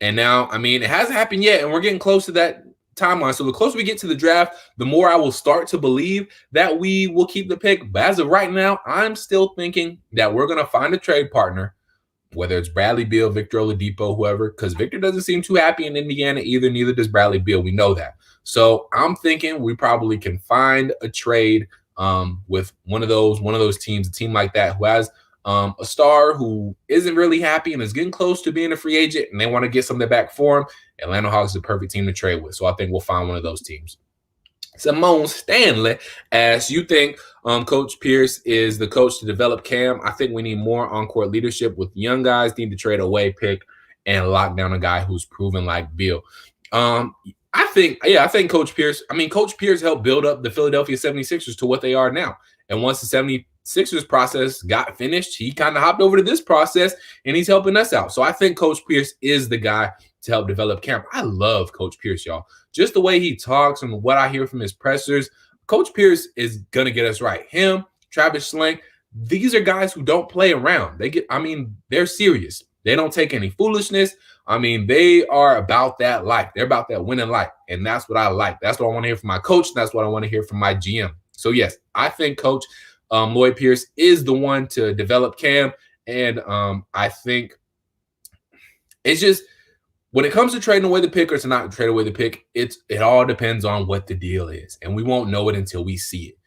and now, I mean, it hasn't happened yet, and we're getting close to that timeline. So the closer we get to the draft, the more I will start to believe that we will keep the pick. But as of right now, I'm still thinking that we're going to find a trade partner, whether it's Bradley Beal, Victor Oladipo, whoever, because Victor doesn't seem too happy in Indiana either. Neither does Bradley Beal. We know that. So I'm thinking we probably can find a trade with one of those teams, a team like that who has a star who isn't really happy and is getting close to being a free agent, and they want to get something back for him. Atlanta Hawks is the perfect team to trade with. So I think we'll find one of those teams. Simone Stanley asks, you think Coach Pierce is the coach to develop Cam? I think we need more on-court leadership with young guys, need to trade away, pick, and lock down a guy who's proven like Beal. I think Coach Pierce helped build up the Philadelphia 76ers to what they are now. And once the 76ers process got finished, he kind of hopped over to this process, and he's helping us out. So I think Coach Pierce is the guy to help develop Cam. I love Coach Pierce, y'all. Just the way he talks and what I hear from his pressers, Coach Pierce is going to get us right. Him, Travis Schlenk, these are guys who don't play around. They're serious. They don't take any foolishness. I mean, they are about that life. They're about that winning life, and that's what I like. That's what I want to hear from my coach. That's what I want to hear from my GM. So, yes, I think Coach Lloyd Pierce is the one to develop Cam, and I think it's just when it comes to trading away the pick or to not trade away the pick, it all depends on what the deal is, and we won't know it until we see it.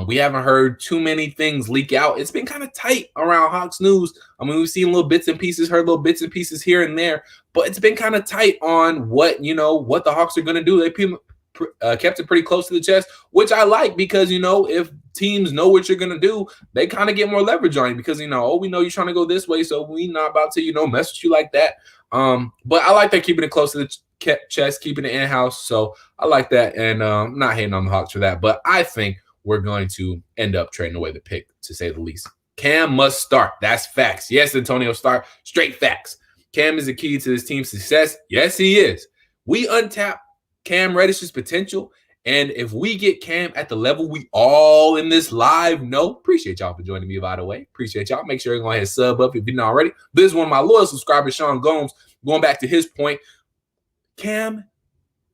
We haven't heard too many things leak out. It's been kind of tight around Hawks news. I mean, we've seen little bits and pieces, heard little bits and pieces here and there, but it's been kind of tight on what the Hawks are going to do. They kept it pretty close to the chest, which I like because, if teams know what you're going to do, they kind of get more leverage on you because, we know you're trying to go this way, so we not about to, mess with you like that. But I like that keeping it close to the chest, keeping it in-house. So I like that, and I'm not hating on the Hawks for that, but I think we're going to end up trading away the pick, to say the least. Cam must start. That's facts. Yes, Antonio, start. Straight facts. Cam is the key to this team's success. Yes, he is. We untap Cam Reddish's potential, and if we get Cam at the level we all in this live know, appreciate y'all for joining me, by the way. Appreciate y'all. Make sure you're going to hit sub up if you're not already. This is one of my loyal subscribers, Sean Gomes, going back to his point. Cam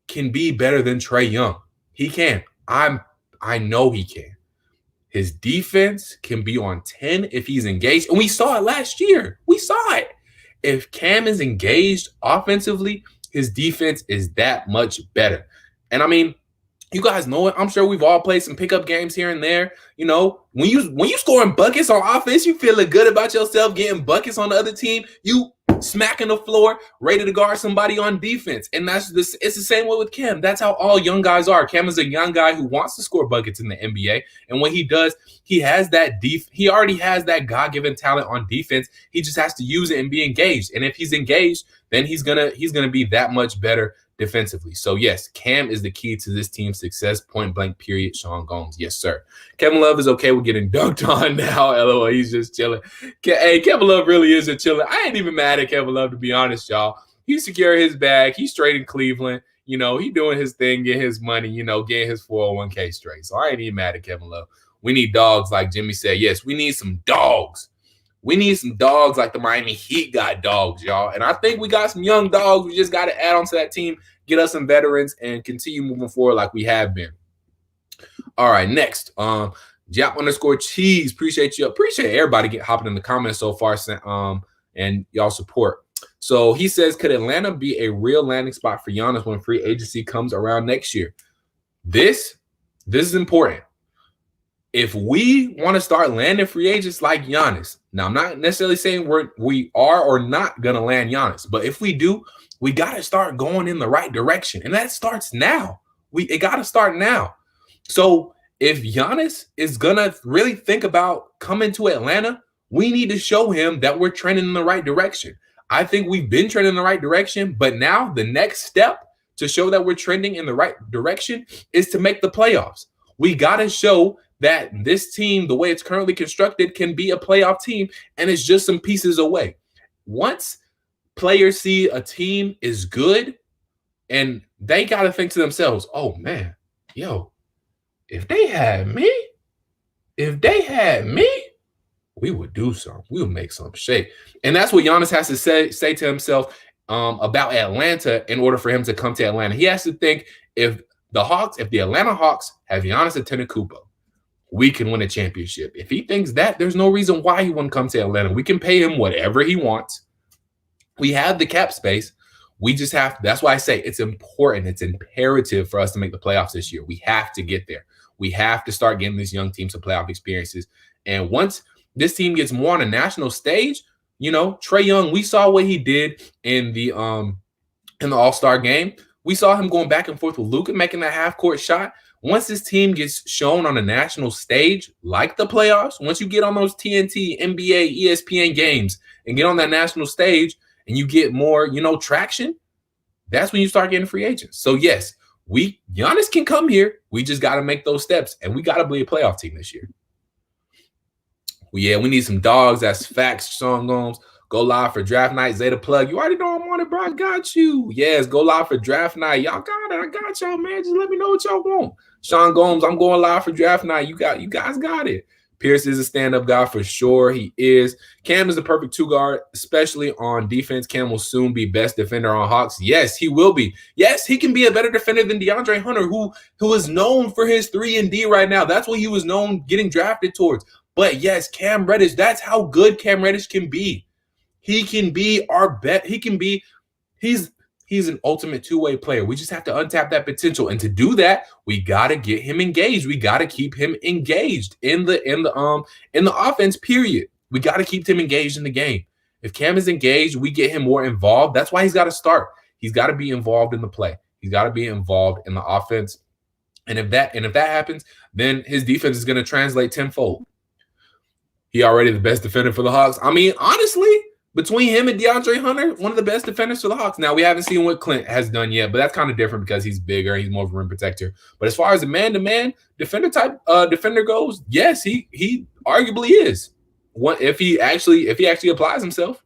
can be better than Trae Young. He can. I know he can. His defense can be on 10 if he's engaged. And we saw it last year. We saw it. If Cam is engaged offensively, his defense is that much better. And I mean, you guys know it. I'm sure we've all played some pickup games here and there. When you scoring buckets on offense, you feeling good about yourself, getting buckets on the other team. You smacking the floor, ready to guard somebody on defense. And it's the same way with Cam. That's how all young guys are. Cam is a young guy who wants to score buckets in the NBA. And when he does, he already has that God-given talent on defense. He just has to use it and be engaged. And if he's engaged, then he's gonna be that much better defensively. So, yes, Cam is the key to this team's success, point blank, period. Sean Gomes. Yes, sir. Kevin Love is okay with getting dunked on now. LOL, he's just chilling. Hey, Kevin Love really is a chilling. I ain't even mad at Kevin Love, to be honest, y'all. He secured his bag. He's straight in Cleveland. You know, he doing his thing, getting his money, you know, getting his 401k straight. So I ain't even mad at Kevin Love. We need dogs, like Jimmy said. Yes, we need some dogs. We need some dogs like the Miami Heat got dogs, y'all. And I think we got some young dogs. We just got to add on to that team, get us some veterans, and continue moving forward like we have been. All right, next. Jap_cheese. Appreciate you. Appreciate everybody hopping in the comments so far, and y'all support. So he says, could Atlanta be a real landing spot for Giannis when free agency comes around next year? This is important. If we want to start landing free agents like Giannis, now I'm not necessarily saying we are or not going to land Giannis, but if we do, we got to start going in the right direction. And that starts now. It got to start now. So if Giannis is going to really think about coming to Atlanta, we need to show him that we're trending in the right direction. I think we've been trending in the right direction, but now the next step to show that we're trending in the right direction is to make the playoffs. We got to show that this team, the way it's currently constructed, can be a playoff team, and it's just some pieces away. Once players see a team is good, and they got to think to themselves, oh, man, yo, if they had me, we would do something. We would make something shake. And that's what Giannis has to say to himself about Atlanta in order for him to come to Atlanta. He has to think, if the Atlanta Hawks have Giannis Antetokounmpo, we can win a championship. If he thinks that, there's no reason why he wouldn't come to Atlanta. We can pay him whatever he wants. We have the cap space. We just have, that's why I say it's important. It's imperative for us to make the playoffs this year. We have to get there. We have to start getting these young teams some playoff experiences. And once this team gets more on a national stage, you know, Trae Young, we saw what he did in the All-Star game. We saw him going back and forth with Luka, making that half-court shot. Once this team gets shown on a national stage, like the playoffs, once you get on those TNT, NBA, ESPN games and get on that national stage and you get more, you know, traction, that's when you start getting free agents. So, yes, Giannis can come here. We just got to make those steps, and we got to be a playoff team this year. Well, yeah, we need some dogs. That's facts. Sean Gomes. Go live for draft night. Zeta plug. You already know I'm on it, bro. I got you. Yes, go live for draft night. Y'all got it. I got y'all, man. Just let me know what y'all want. Sean Gomes, I'm going live for draft night. You guys got it. Pierce is a stand-up guy for sure. He is. Cam is the perfect two-guard, especially on defense. Cam will soon be best defender on Hawks. Yes, he will be. Yes, he can be a better defender than DeAndre Hunter, who is known for his 3-and-D right now. That's what he was known getting drafted towards. But yes, Cam Reddish, that's how good Cam Reddish can be. He can be our bet. He's an ultimate two-way player. We just have to untap that potential. And to do that, we got to get him engaged. We got to keep him engaged in the offense, period. We got to keep him engaged in the game. If Cam is engaged, we get him more involved. That's why he's got to start. He's got to be involved in the play. He's got to be involved in the offense. And if that happens, then his defense is going to translate tenfold. He already the best defender for the Hawks. I mean, honestly, between him and DeAndre Hunter, one of the best defenders for the Hawks. Now, we haven't seen what Clint has done yet, but that's kind of different because he's bigger. He's more of a rim protector. But as far as a man-to-man defender type defender goes, yes, he arguably is. If he actually applies himself.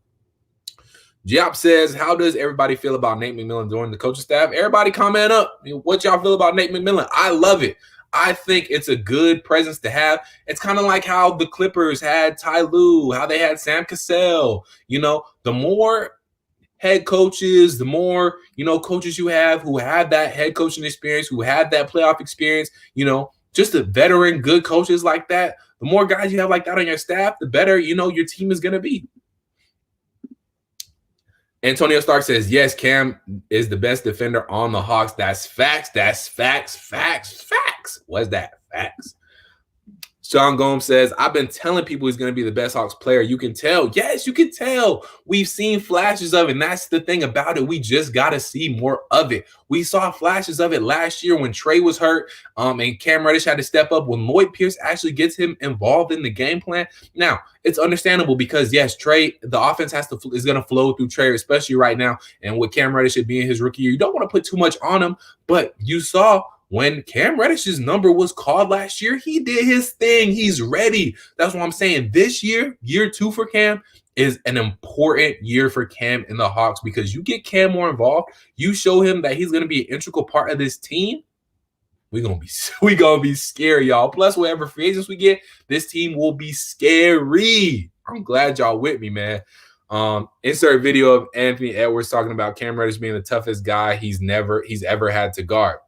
Giop says, how does everybody feel about Nate McMillan joining the coaching staff? Everybody comment up. What y'all feel about Nate McMillan? I love it. I think it's a good presence to have. It's kind of like how the Clippers had Ty Lue, how they had Sam Cassell. You know, the more head coaches, the more, you know, coaches you have who have that head coaching experience, who have that playoff experience, you know, just a veteran, good coaches like that. The more guys you have like that on your staff, the better, you know, your team is going to be. Antonio Stark says, yes, Cam is the best defender on the Hawks. That's facts. That's facts. What's that? Facts. Sean Gomes says, I've been telling people he's going to be the best Hawks player. You can tell. Yes, you can tell. We've seen flashes of it, and that's the thing about it. We just got to see more of it. We saw flashes of it last year when Trey was hurt, and Cam Reddish had to step up. When Lloyd Pierce actually gets him involved in the game plan. Now, it's understandable because, yes, Trey, the offense is going to flow through Trey, especially right now. And with Cam Reddish being his rookie year, you don't want to put too much on him. But you saw when Cam Reddish's number was called last year, he did his thing. He's ready. That's what I'm saying. This year, year 2 for Cam, is an important year for Cam and the Hawks because you get Cam more involved. You show him that he's going to be an integral part of this team. We're gonna be scary, y'all. Plus, whatever free agents we get, this team will be scary. I'm glad y'all with me, man. Insert video of Anthony Edwards talking about Cam Reddish being the toughest guy he's ever had to guard.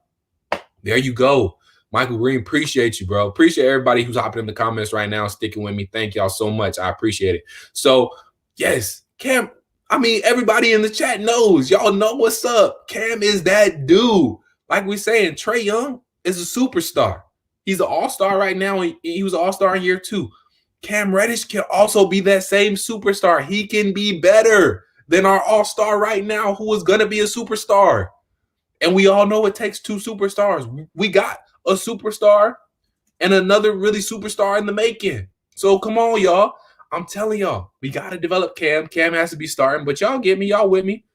There you go. Michael Green, appreciate you, bro. Appreciate everybody who's hopping in the comments right now, sticking with me. Thank y'all so much. I appreciate it. So, yes, Cam, everybody in the chat knows. Y'all know what's up. Cam is that dude. Like we're saying, Trae Young is a superstar. He's an all-star right now. He was an all-star in year 2. Cam Reddish can also be that same superstar. He can be better than our all-star right now who is going to be a superstar. And we all know it takes 2 superstars. We got a superstar and another really superstar in the making. So come on, y'all. I'm telling y'all, we got to develop Cam. Cam has to be starting, but y'all get me. Y'all with me.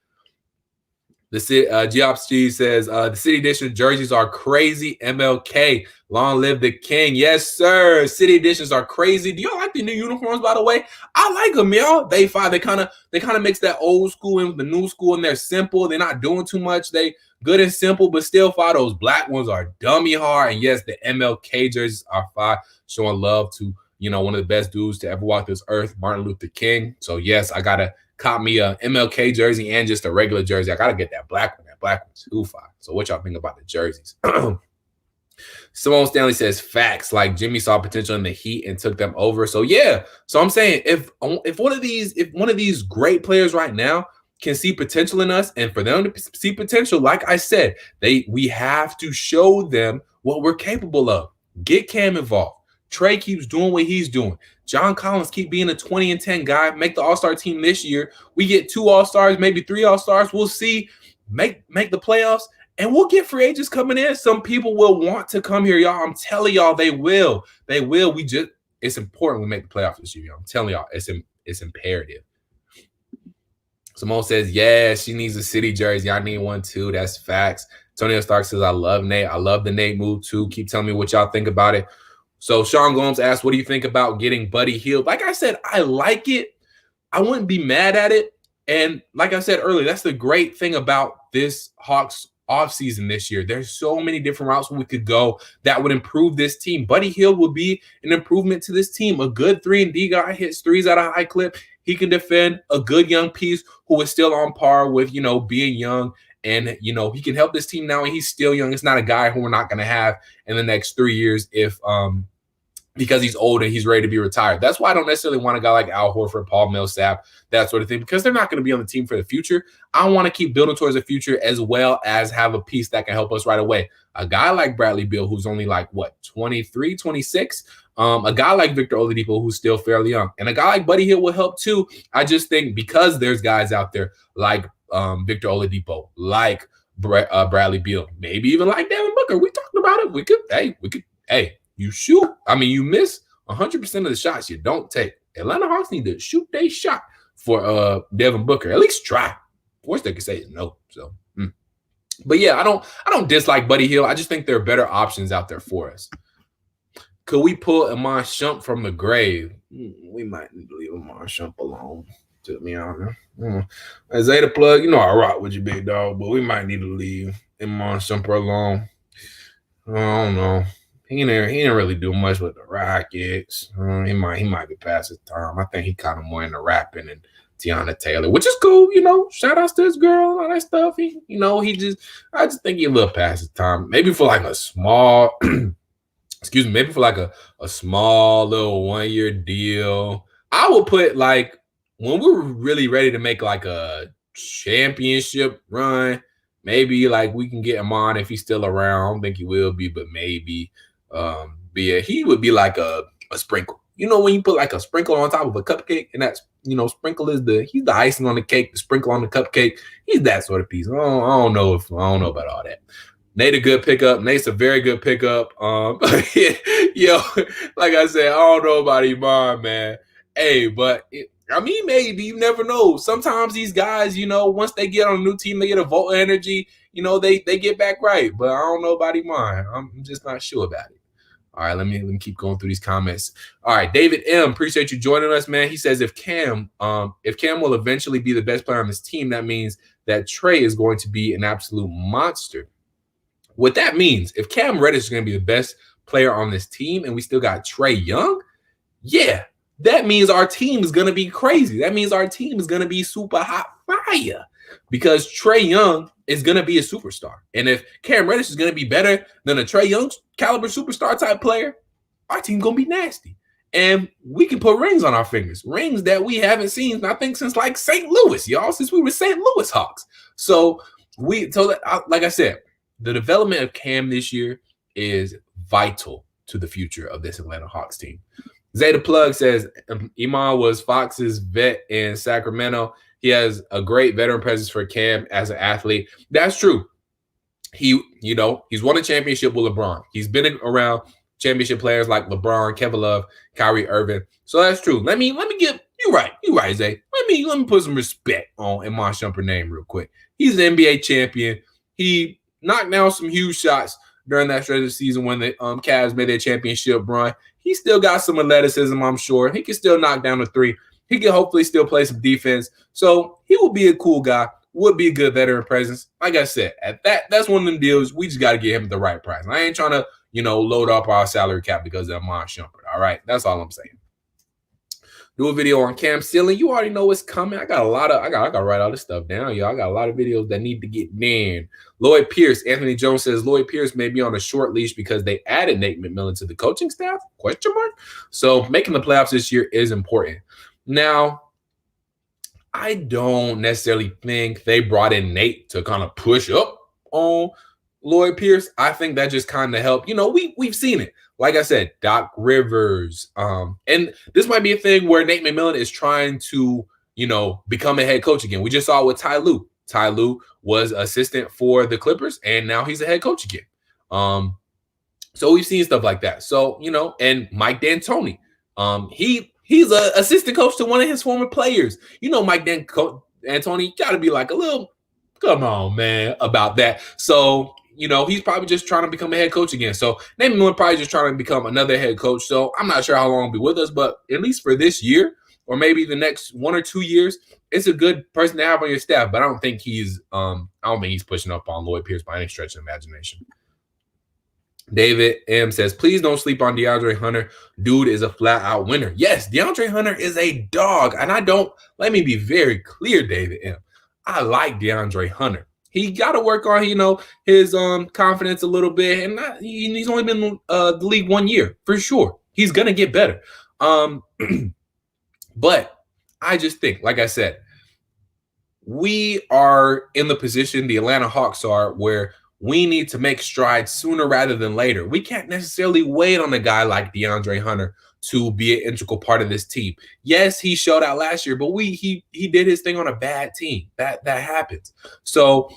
Geops G says, the City Edition jerseys are crazy. MLK, long live the king. Yes, sir. City Editions are crazy. Do y'all like the new uniforms, by the way? I like them, y'all. They kind of mix that old school in with the new school, and they're simple. They're not doing too much. They good and simple, but still fire. Those black ones are dummy hard. And yes, the MLK jerseys are fire, showing love to, one of the best dudes to ever walk this earth, Martin Luther King. So yes, I gotta cop me a MLK jersey and just a regular jersey. I gotta get that black one. That black one's too fire. So what y'all think about the jerseys? Simone Stanley says facts. Like Jimmy saw potential in the Heat and took them over. So yeah. So I'm saying if one of these great players right now can see potential in us, and for them to see potential, like I said, we have to show them what we're capable of. Get Cam involved. Trey keeps doing what he's doing. John Collins keep being a 20 and 10 guy. Make the All-Star team this year. We get 2 All-Stars, maybe 3 All-Stars. We'll see. Make the playoffs, and we'll get free agents coming in. Some people will want to come here, y'all. I'm telling y'all, they will. They will. It's important we make the playoffs this year, y'all. I'm telling y'all, it's imperative. Simone says, yeah, she needs a City jersey. I need one too. That's facts. Antonio Stark says, I love Nate. I love the Nate move too. Keep telling me what y'all think about it. So Sean Gomes asked, what do you think about getting Buddy Hield? Like I said, I like it. I wouldn't be mad at it. And like I said earlier, that's the great thing about this Hawks offseason this year. There's so many different routes we could go that would improve this team. Buddy Hield would be an improvement to this team. A good 3-and-D guy, hits threes at a high clip. He can defend. A good young piece who is still on par with, being young. And, he can help this team now, and he's still young. It's not a guy who we're not going to have in the next 3 years because he's old and he's ready to be retired. That's why I don't necessarily want a guy like Al Horford, Paul Millsap, that sort of thing, because they're not going to be on the team for the future. I want to keep building towards the future as well as have a piece that can help us right away. A guy like Bradley Beal, who's only 23, 26. A guy like Victor Oladipo, who's still fairly young. And a guy like Buddy Hield will help too. I just think because there's guys out there like Victor Oladipo, like Bradley Beal, maybe even like Devin Booker. We talked about it. We could, you shoot. You miss 100% of the shots you don't take. Atlanta Hawks need to shoot their shot for Devin Booker. At least try. Worst they can say is no. So, but yeah, I don't dislike Buddy Hield. I just think there are better options out there for us. Could we pull Iman Shump from the grave? We might need to leave Iman Shump alone. To be honest, as Zeta Plug, I rock with you, big dog, but we might need to leave Iman Shump alone. I don't know. He didn't really do much with the Rockets. He might be past his time. I think he kind of more into rapping and Tiana Taylor, which is cool. Shout outs to his girl, all that stuff. I just think he a little past his time. Maybe for like a small, maybe for like a small little 1-year deal. I would put like when we're really ready to make like a championship run, maybe like we can get him on if he's still around. I don't think he will be, but maybe. But yeah, he would be like a a sprinkle. You know when you put like a sprinkle on top of a cupcake, and that's, sprinkle is he's the icing on the cake, the sprinkle on the cupcake. He's that sort of piece. I don't know about all that. Nate a good pickup. Nate's a very good pickup. Yo, like I said, I don't know about Iman, man. Hey, but maybe you never know. Sometimes these guys, once they get on a new team, they get a volt of energy. They get back right. But I don't know about Iman. I'm just not sure about it. All right, let me keep going through these comments. All right, David M, appreciate you joining us, man. He says if Cam will eventually be the best player on this team, that means that Trey is going to be an absolute monster. What that means, if Cam Reddish is going to be the best player on this team and we still got Trey Young, yeah, that means our team is going to be crazy. That means our team is going to be super hot fire because Trey Young is going to be a superstar. And if Cam Reddish is going to be better than a Trey Young caliber superstar type player, our team's going to be nasty. And we can put rings on our fingers, rings that we haven't seen, I think, since like St. Louis, y'all, since we were St. Louis Hawks. So like I said, the development of Cam this year is vital to the future of this Atlanta Hawks team. Zeta Plug says Iman was Fox's vet in Sacramento. He has a great veteran presence for Cam as an athlete. That's true. He's won a championship with LeBron. He's been around championship players like LeBron, Kevin Love, Kyrie Irving. So that's true. Let me give you right. You right, Zay. Let me put some respect on Iman Shumpert name real quick. He's an NBA champion. He knocked down some huge shots during that stretch of the season when the Cavs made their championship run. He still got some athleticism, I'm sure. He can still knock down a three. He can hopefully still play some defense. So he will be a cool guy, would be a good veteran presence. Like I said, that's one of them deals. We just got to get him at the right price. I ain't trying to, load up our salary cap because of Iman Shumpert. All right. That's all I'm saying. Do a video on Cam Stealing. You already know what's coming. I got to write all this stuff down, y'all. I got a lot of videos that need to get done. Lloyd Pierce, Anthony Jones says Lloyd Pierce may be on a short leash because they added Nate McMillan to the coaching staff? ? So making the playoffs this year is important. Now, I don't necessarily think they brought in Nate to kind of push up on Lloyd Pierce. I think that just kind of helped. We've seen it. Like I said, Doc Rivers. And this might be a thing where Nate McMillan is trying to, become a head coach again. We just saw it with Ty Lue. Ty Lue was assistant for the Clippers, and now he's a head coach again. So we've seen stuff like that. So, and Mike D'Antoni. He's an assistant coach to one of his former players. Mike D'Antoni got to be like a little, come on, man, about that. So, he's probably just trying to become a head coach again. So Nate McMillan probably just trying to become another head coach. So I'm not sure how long he'll be with us, but at least for this year or maybe the next 1 or 2 years, it's a good person to have on your staff. But I don't think he's pushing up on Lloyd Pierce by any stretch of imagination. David M says, please don't sleep on DeAndre Hunter. Dude is a flat-out winner. Yes, DeAndre Hunter is a dog. And let me be very clear, David M. I like DeAndre Hunter. He got to work on, his confidence a little bit. And he's only been in the league 1 year, for sure. He's going to get better. But I just think, like I said, we are in the position the Atlanta Hawks are where we need to make strides sooner rather than later. We can't necessarily wait on a guy like DeAndre Hunter to be an integral part of this team. Yes, he showed out last year, but he did his thing on a bad team. That happens. So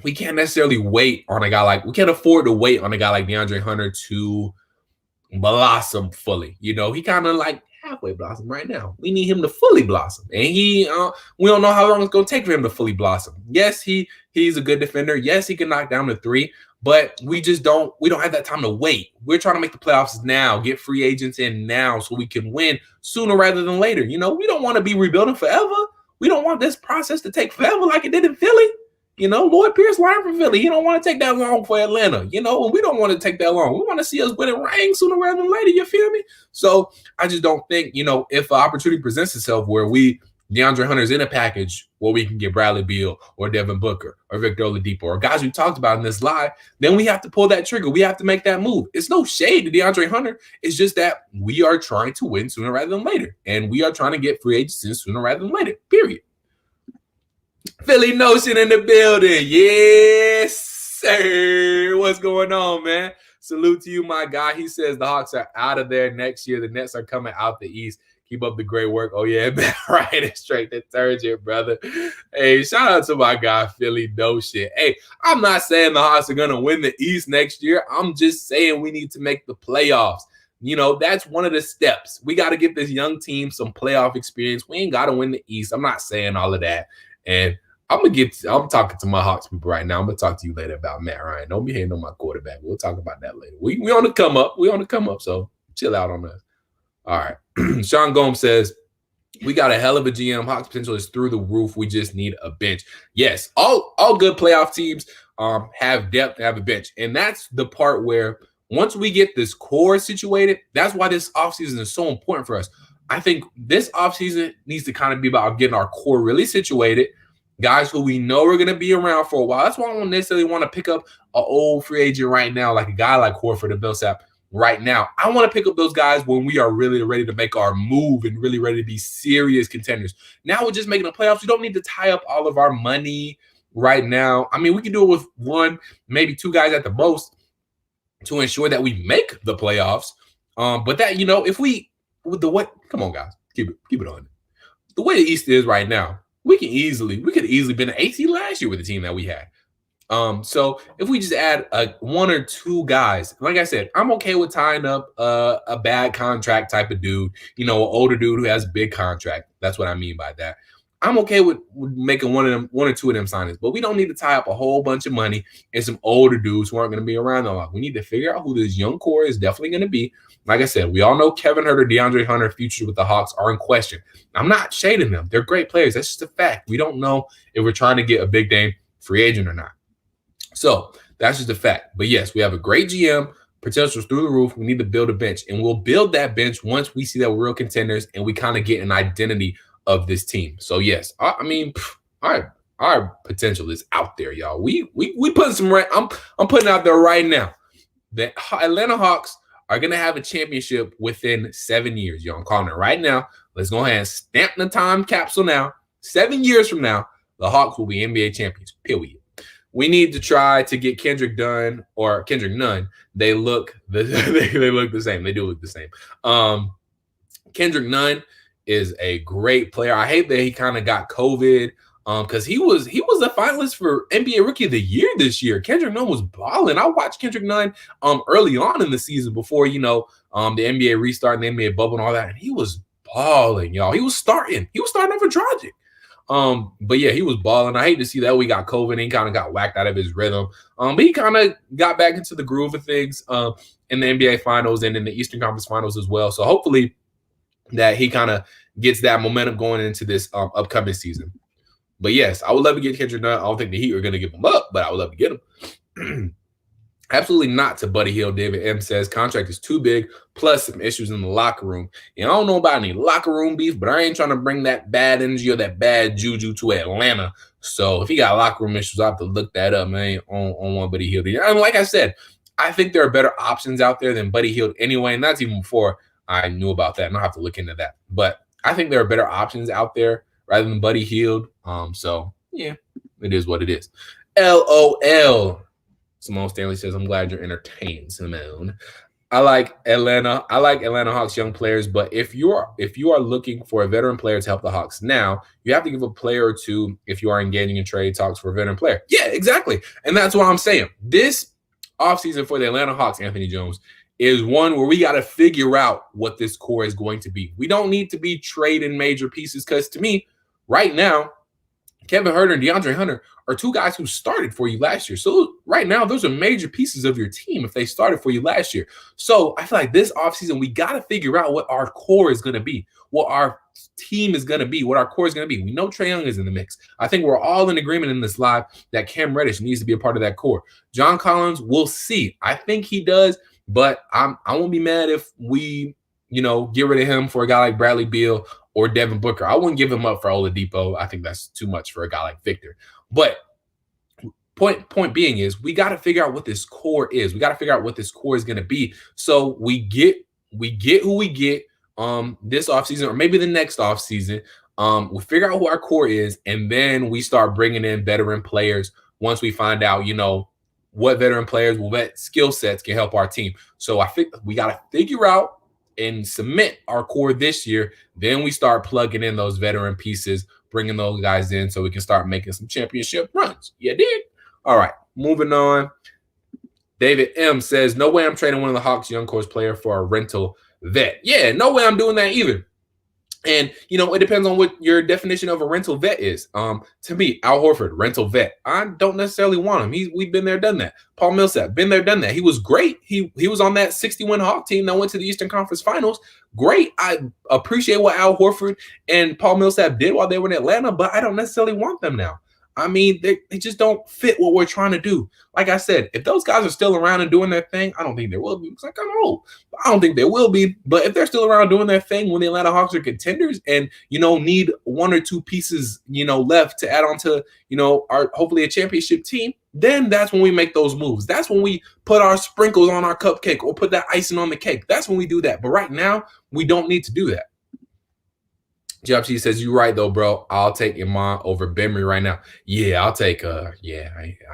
we can't necessarily wait on a guy we can't afford to wait on a guy like DeAndre Hunter to blossom fully. He kind of like halfway blossom right now. We need him to fully blossom. And we don't know how long it's going to take for him to fully blossom. Yes, he's a good defender. Yes, he can knock down the three, but we don't have that time to wait. We're trying to make the playoffs now, get free agents in now so we can win sooner rather than later. We don't want to be rebuilding forever. We don't want this process to take forever like it did in Philly. Lloyd Pierce learned from Philly. He don't want to take that long for Atlanta, and we don't want to take that long. We want to see us winning rings sooner rather than later, you feel me? So I just don't think, if an opportunity presents itself where DeAndre Hunter's in a package where we can get Bradley Beal or Devin Booker or Victor Oladipo or guys we talked about in this live, then we have to pull that trigger. We have to make that move. It's no shade to DeAndre Hunter. It's just that we are trying to win sooner rather than later, and we are trying to get free agents in sooner rather than later, period. Philly Notion in the building. Yes, sir. What's going on, man? Salute to you, my guy. He says the Hawks are out of there next year. The Nets are coming out the East. Keep up the great work. Oh, yeah, man. Right. It's straight to third year, brother. Hey, shout out to my guy, Philly. No shit. Hey, I'm not saying the Hawks are going to win the East next year. I'm just saying we need to make the playoffs. You know, that's one of the steps. We got to get this young team some playoff experience. We ain't got to win the East. I'm not saying all of that. And I'm talking to my Hawks people right now. I'm going to talk to you later about Matt Ryan. Don't be hating on my quarterback. We'll talk about that later. We on the come up. We on the come up. So chill out on us. All right. Sean Gomes says, we got a hell of a GM. Hawks potential is through the roof. We just need a bench. Yes, all good playoff teams have depth, have a bench. And that's the part where once we get this core situated, that's why this offseason is so important for us. I think this offseason needs to kind of be about getting our core really situated, guys who we know are going to be around for a while. That's why I don't necessarily want to pick up an old free agent right now, like a guy like Horford or Millsap. Right now, I want to pick up those guys when we are really ready to make our move and really ready to be serious contenders. Now we're just making the playoffs. We don't need to tie up all of our money right now. I mean, we can do it with one, maybe two guys at the most to ensure that we make the playoffs. But that, you know, if we with the way, come on, guys, keep it on. The way the East is right now, we could easily been an 8 seed last year with the team that we had. So if we just add one or two guys, like I said, I'm okay with tying up a bad contract type of dude, you know, an older dude who has a big contract. That's what I mean by that. I'm okay with making one or two of them signings, but we don't need to tie up a whole bunch of money and some older dudes who aren't going to be around a lot. We need to figure out who this young core is definitely going to be. Like I said, we all know Kevin Huerter, DeAndre Hunter futures with the Hawks are in question. I'm not shading them. They're great players. That's just a fact. We don't know if we're trying to get a big name free agent or not. So that's just a fact. But yes, we have a great GM, potential through the roof. We need to build a bench, and we'll build that bench once we see that we're real contenders and we kind of get an identity of this team. So yes, I mean, our potential is out there, y'all. We putting some right. I'm putting out there right now that Atlanta Hawks are gonna have a championship within 7 years, y'all. I'm calling it right now. Let's go ahead and stamp the time capsule now. 7 years from now, the Hawks will be NBA champions. Period. We need to try to get Kendrick Nunn. They look the same. They do look the same. Kendrick Nunn is a great player. I hate that he kind of got COVID because he was a finalist for NBA Rookie of the Year this year. Kendrick Nunn was balling. I watched Kendrick Nunn early on in the season before, you know, the NBA restart and the NBA bubble and all that. And he was balling, y'all. He was starting over Dragic. But yeah, he was balling. I hate to see that we got COVID and he kind of got whacked out of his rhythm. But he kind of got back into the groove of things in the NBA Finals and in the Eastern Conference Finals as well. So hopefully that he kind of gets that momentum going into this upcoming season. But yes, I would love to get Kendrick Nunn. I don't think the Heat are going to give him up, but I would love to get him. Absolutely not to Buddy Hield. David M says contract is too big, plus some issues in the locker room. And I don't know about any locker room beef, but I ain't trying to bring that bad energy or that bad juju to Atlanta. So if he got locker room issues, I have to look that up, man, on one Buddy Hield. And like I said, I think there are better options out there than Buddy Hield anyway, and that's even before I knew about that, and I'll have to look into that. But I think there are better options out there rather than Buddy Hield. So yeah, it is what it is. LOL. Simone Stanley says, I'm glad you're entertained, Simone. I like Atlanta Hawks young players, but if you are looking for a veteran player to help the Hawks now, you have to give a player or two if you are engaging in trade talks for a veteran player. Yeah, exactly. And that's what I'm saying. This offseason for the Atlanta Hawks, Anthony Jones, is one where we got to figure out what this core is going to be. We don't need to be trading major pieces because to me, right now, Kevin Huerter and DeAndre Hunter are two guys who started for you last year. So right now, those are major pieces of your team if they started for you last year. So I feel like this offseason, we got to figure out what our core is going to be, what our team is going to be, what our core is going to be. We know Trae Young is in the mix. I think we're all in agreement in this live that Cam Reddish needs to be a part of that core. John Collins, we'll see. I think he does, but I won't be mad if we, get rid of him for a guy like Bradley Beal or Devin Booker. I wouldn't give him up for Oladipo. I think that's too much for a guy like Victor. But point being is we got to figure out what this core is. We got to figure out what this core is going to be. So we get who we get this offseason or maybe the next offseason. We figure out who our core is, and then we start bringing in veteran players once we find out, what veteran players, what skill sets can help our team. So I think we got to figure out and cement our core this year. Then we start plugging in those veteran pieces, bringing those guys in so we can start making some championship runs. Yeah, did. All right, moving on. David M says, no way I'm trading one of the Hawks young course player for a rental vet. Yeah, no way I'm doing that either. And, it depends on what your definition of a rental vet is. To me, Al Horford, rental vet. I don't necessarily want him. We've been there, done that. Paul Millsap, been there, done that. He was great. He was on that 61 Hawk team that went to the Eastern Conference Finals. Great. I appreciate what Al Horford and Paul Millsap did while they were in Atlanta, but I don't necessarily want them now. I mean, they just don't fit what we're trying to do. Like I said, if those guys are still around and doing their thing, I don't think there will be. It's like, I don't think there will be. But if they're still around doing their thing when the Atlanta Hawks are contenders and, need one or two pieces, left to add on to, our hopefully a championship team, then that's when we make those moves. That's when we put our sprinkles on our cupcake or put that icing on the cake. That's when we do that. But right now, we don't need to do that. Jeff says, you're right, though, bro. I'll take Iman over Bembry right now. Yeah, I'll take I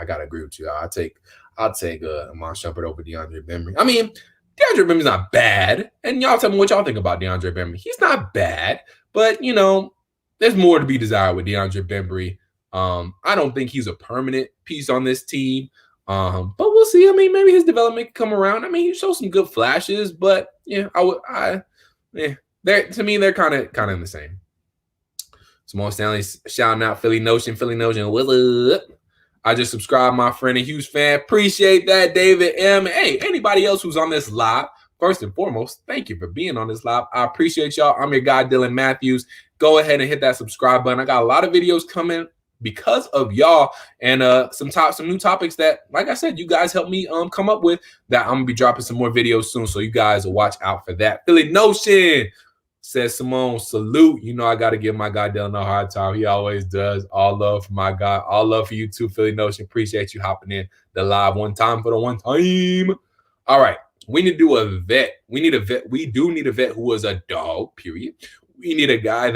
got to agree with you. I'll take Iman Shumpert over DeAndre Bembry. I mean, DeAndre Bembry's not bad. And y'all tell me what y'all think about DeAndre Bembry. He's not bad, but, there's more to be desired with DeAndre Bembry. I don't think he's a permanent piece on this team. But we'll see. I mean, maybe his development can come around. I mean, he shows some good flashes, but yeah, to me, they're kind of in the same. Small Stanley shouting out Philly Notion, what's up? I just subscribed, my friend, a huge fan. Appreciate that, David M. Hey, anybody else who's on this live, first and foremost, thank you for being on this live. I appreciate y'all. I'm your guy, Dylan Matthews. Go ahead and hit that subscribe button. I got a lot of videos coming because of y'all and some new topics that, like I said, you guys helped me come up with that. I'm gonna be dropping some more videos soon, so you guys will watch out for that. Philly Notion says, Symone, salute. I got to give my guy Dylan a hard time. He always does. All love for my guy. All love for you too, Philly Notion. Appreciate you hopping in the live one time for the one time. All right. We need to do a vet. We need a vet. We do need a vet who is a dog, period. We need a guy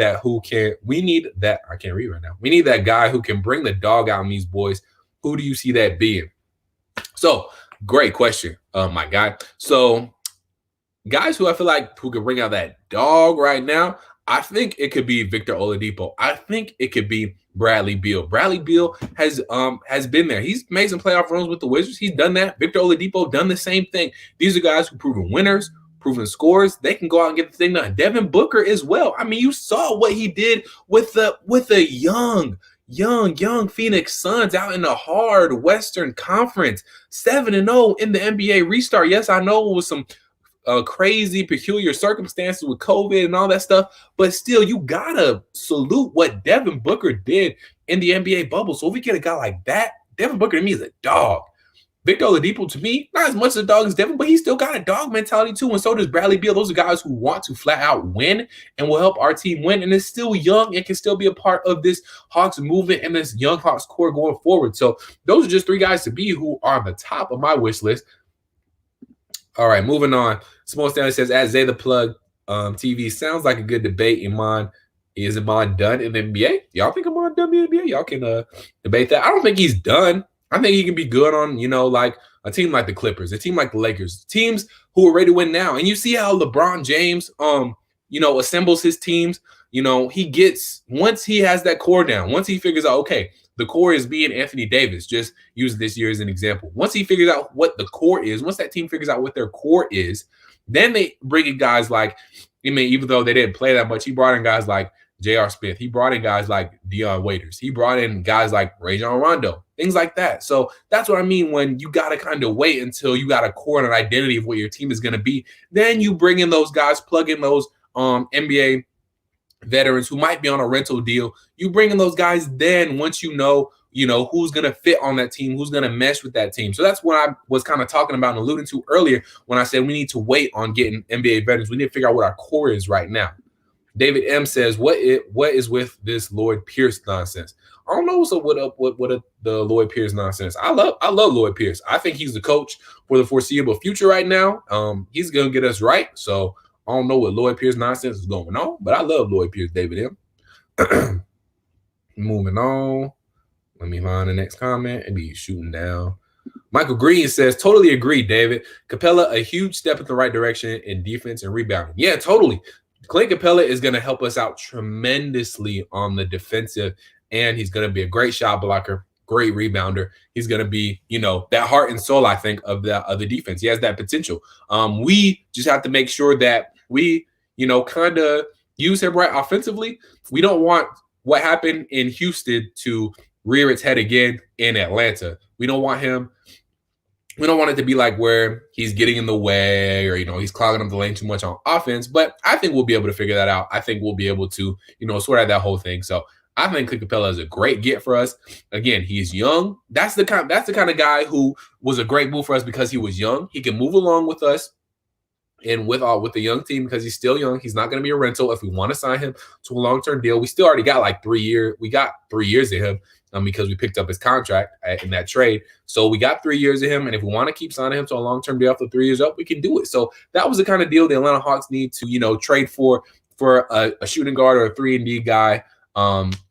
we need that. I can't read right now. We need that guy who can bring the dog out in these boys. Who do you see that being? So, great question, my guy. So, guys who I feel like who could bring out that dog right now, I think it could be Victor Oladipo. I think it could be Bradley Beal. Bradley Beal has been there. He's made some playoff runs with the Wizards. He's done that. Victor Oladipo done the same thing. These are guys who proven winners, proven scorers. They can go out and get the thing done. Devin Booker as well. I mean, you saw what he did with the young Phoenix Suns out in the hard Western Conference, 7-0 in the NBA restart. Yes, I know it was some crazy, peculiar circumstances with COVID and all that stuff, but still, you gotta salute what Devin Booker did in the NBA bubble. So if we get a guy like that, Devin Booker to me is a dog. Victor Oladipo to me, not as much of a dog as Devin, but he still got a dog mentality too, and so does Bradley Beal. Those are guys who want to flat out win and will help our team win, and is still young and can still be a part of this Hawks movement and this young Hawks core going forward. So those are just three guys to be who are on the top of my wish list. All right, moving on. Small Stanley says, at Zay the Plug TV, sounds like a good debate. Is Iman done in the NBA? Y'all think Iman done in the NBA? Y'all can debate that. I don't think he's done. I think he can be good on, like a team like the Clippers, a team like the Lakers, teams who are ready to win now. And you see how LeBron James, assembles his teams. He gets, once he has that core down, once he figures out, okay, the core is being Anthony Davis, just use this year as an example. Once he figures out what the core is, once that team figures out what their core is, then they bring in guys like, even though they didn't play that much, he brought in guys like J.R. Smith. He brought in guys like Dion Waiters. He brought in guys like Rajon Rondo, things like that. So that's what I mean when you got to kind of wait until you got a core and an identity of what your team is going to be. Then you bring in those guys, plug in those NBA veterans who might be on a rental deal. You bring in those guys then once you know who's going to fit on that team, who's going to mesh with that team. So that's what I was kind of talking about and alluding to earlier when I said we need to wait on getting NBA veterans. We need to figure out what our core is right now. David M says, what is with this Lloyd Pierce nonsense? I don't know what's up with the Lloyd Pierce nonsense. I love Lloyd Pierce. I think he's the coach for the foreseeable future right now. He's going to get us right. So I don't know what Lloyd Pierce nonsense is going on, but I love Lloyd Pierce, David M. Moving on. Let me find the next comment and be shooting down. Michael Green says, totally agree, David. Capella, a huge step in the right direction in defense and rebounding. Yeah, totally. Clint Capella is going to help us out tremendously on the defensive, and he's going to be a great shot blocker, great rebounder. He's going to be, that heart and soul, I think, of the defense. He has that potential. We just have to make sure that we, kind of use him right offensively. We don't want what happened in Houston to rear its head again in Atlanta. We don't want it to be like where he's getting in the way or, he's clogging up the lane too much on offense. But I think we'll be able to figure that out. I think we'll be able to, sort out that whole thing. So I think Clint Capella is a great get for us. Again, he's young. That's the kind of guy who was a great move for us because he was young. He can move along with us and with the young team because he's still young. He's not going to be a rental. If we want to sign him to a long-term deal, we still already got like 3 years. We got 3 years of him. Because we picked up his contract in that trade. So we got 3 years of him. And if we want to keep signing him to a long-term deal after 3 years up, we can do it. So that was the kind of deal the Atlanta Hawks need to, trade for a shooting guard or a 3-and-D guy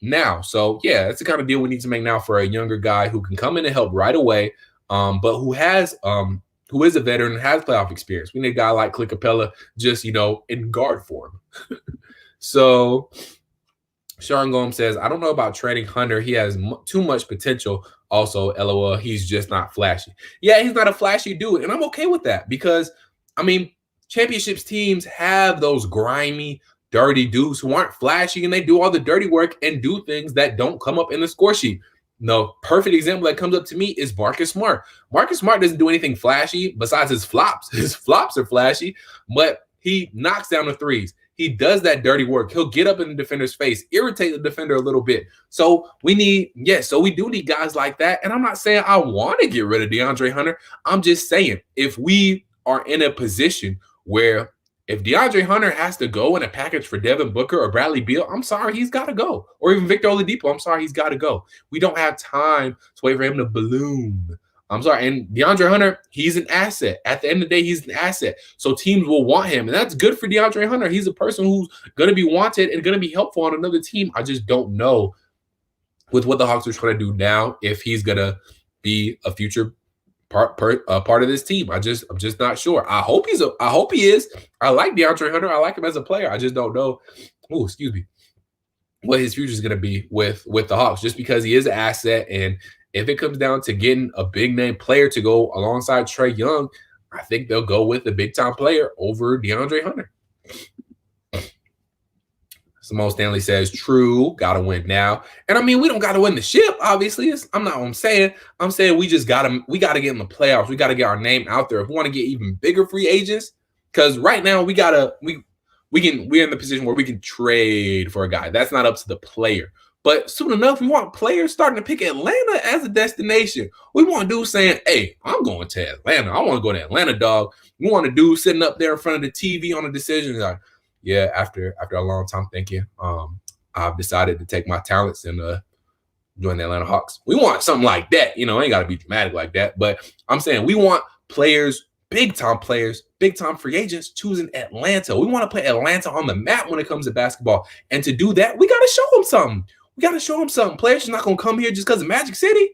now. So, yeah, that's the kind of deal we need to make now for a younger guy who can come in and help right away, but who is a veteran and has playoff experience. We need a guy like Clint Capella just, in guard for him. So Sean Gomes says, I don't know about trading Hunter. He has too much potential. Also, LOL, he's just not flashy. Yeah, he's not a flashy dude, and I'm okay with that because, championships teams have those grimy, dirty dudes who aren't flashy, and they do all the dirty work and do things that don't come up in the score sheet. No, perfect example that comes up to me is Marcus Smart. Marcus Smart doesn't do anything flashy besides his flops. His flops are flashy, but he knocks down the threes. He does that dirty work. He'll get up in the defender's face, irritate the defender a little bit. So we do need guys like that. And I'm not saying I want to get rid of DeAndre Hunter. I'm just saying if we are in a position where if DeAndre Hunter has to go in a package for Devin Booker or Bradley Beal, I'm sorry, he's got to go. Or even Victor Oladipo, I'm sorry, he's got to go. We don't have time to wait for him to bloom. I'm sorry. And DeAndre Hunter, he's an asset. At the end of the day, he's an asset. So teams will want him. And that's good for DeAndre Hunter. He's a person who's going to be wanted and going to be helpful on another team. I just don't know with what the Hawks are trying to do now if he's going to be a future part of this team. I'm just not sure. I hope he is. I like DeAndre Hunter. I like him as a player. I just don't know. Oh, excuse me. What his future is going to be with the Hawks, just because he is an asset. And if it comes down to getting a big name player to go alongside Trae Young, I think they'll go with the big time player over DeAndre Hunter. Simone Stanley says, true, got to win now. And we don't got to win the ship, obviously. I'm saying we just got to get in the playoffs. We got to get our name out there. If we want to get even bigger free agents, because right now we're in the position where we can trade for a guy. That's not up to the player. But soon enough, we want players starting to pick Atlanta as a destination. We want dudes saying, hey, I'm going to Atlanta. I want to go to Atlanta, dog. We want a dude sitting up there in front of the TV on a decision. Like, yeah, after a long time thinking, I've decided to take my talents and join the Atlanta Hawks. We want something like that. Ain't got to be dramatic like that. But I'm saying we want players, big-time free agents choosing Atlanta. We want to put Atlanta on the map when it comes to basketball. And to do that, we got to show them something. Players are not going to come here just because of Magic City.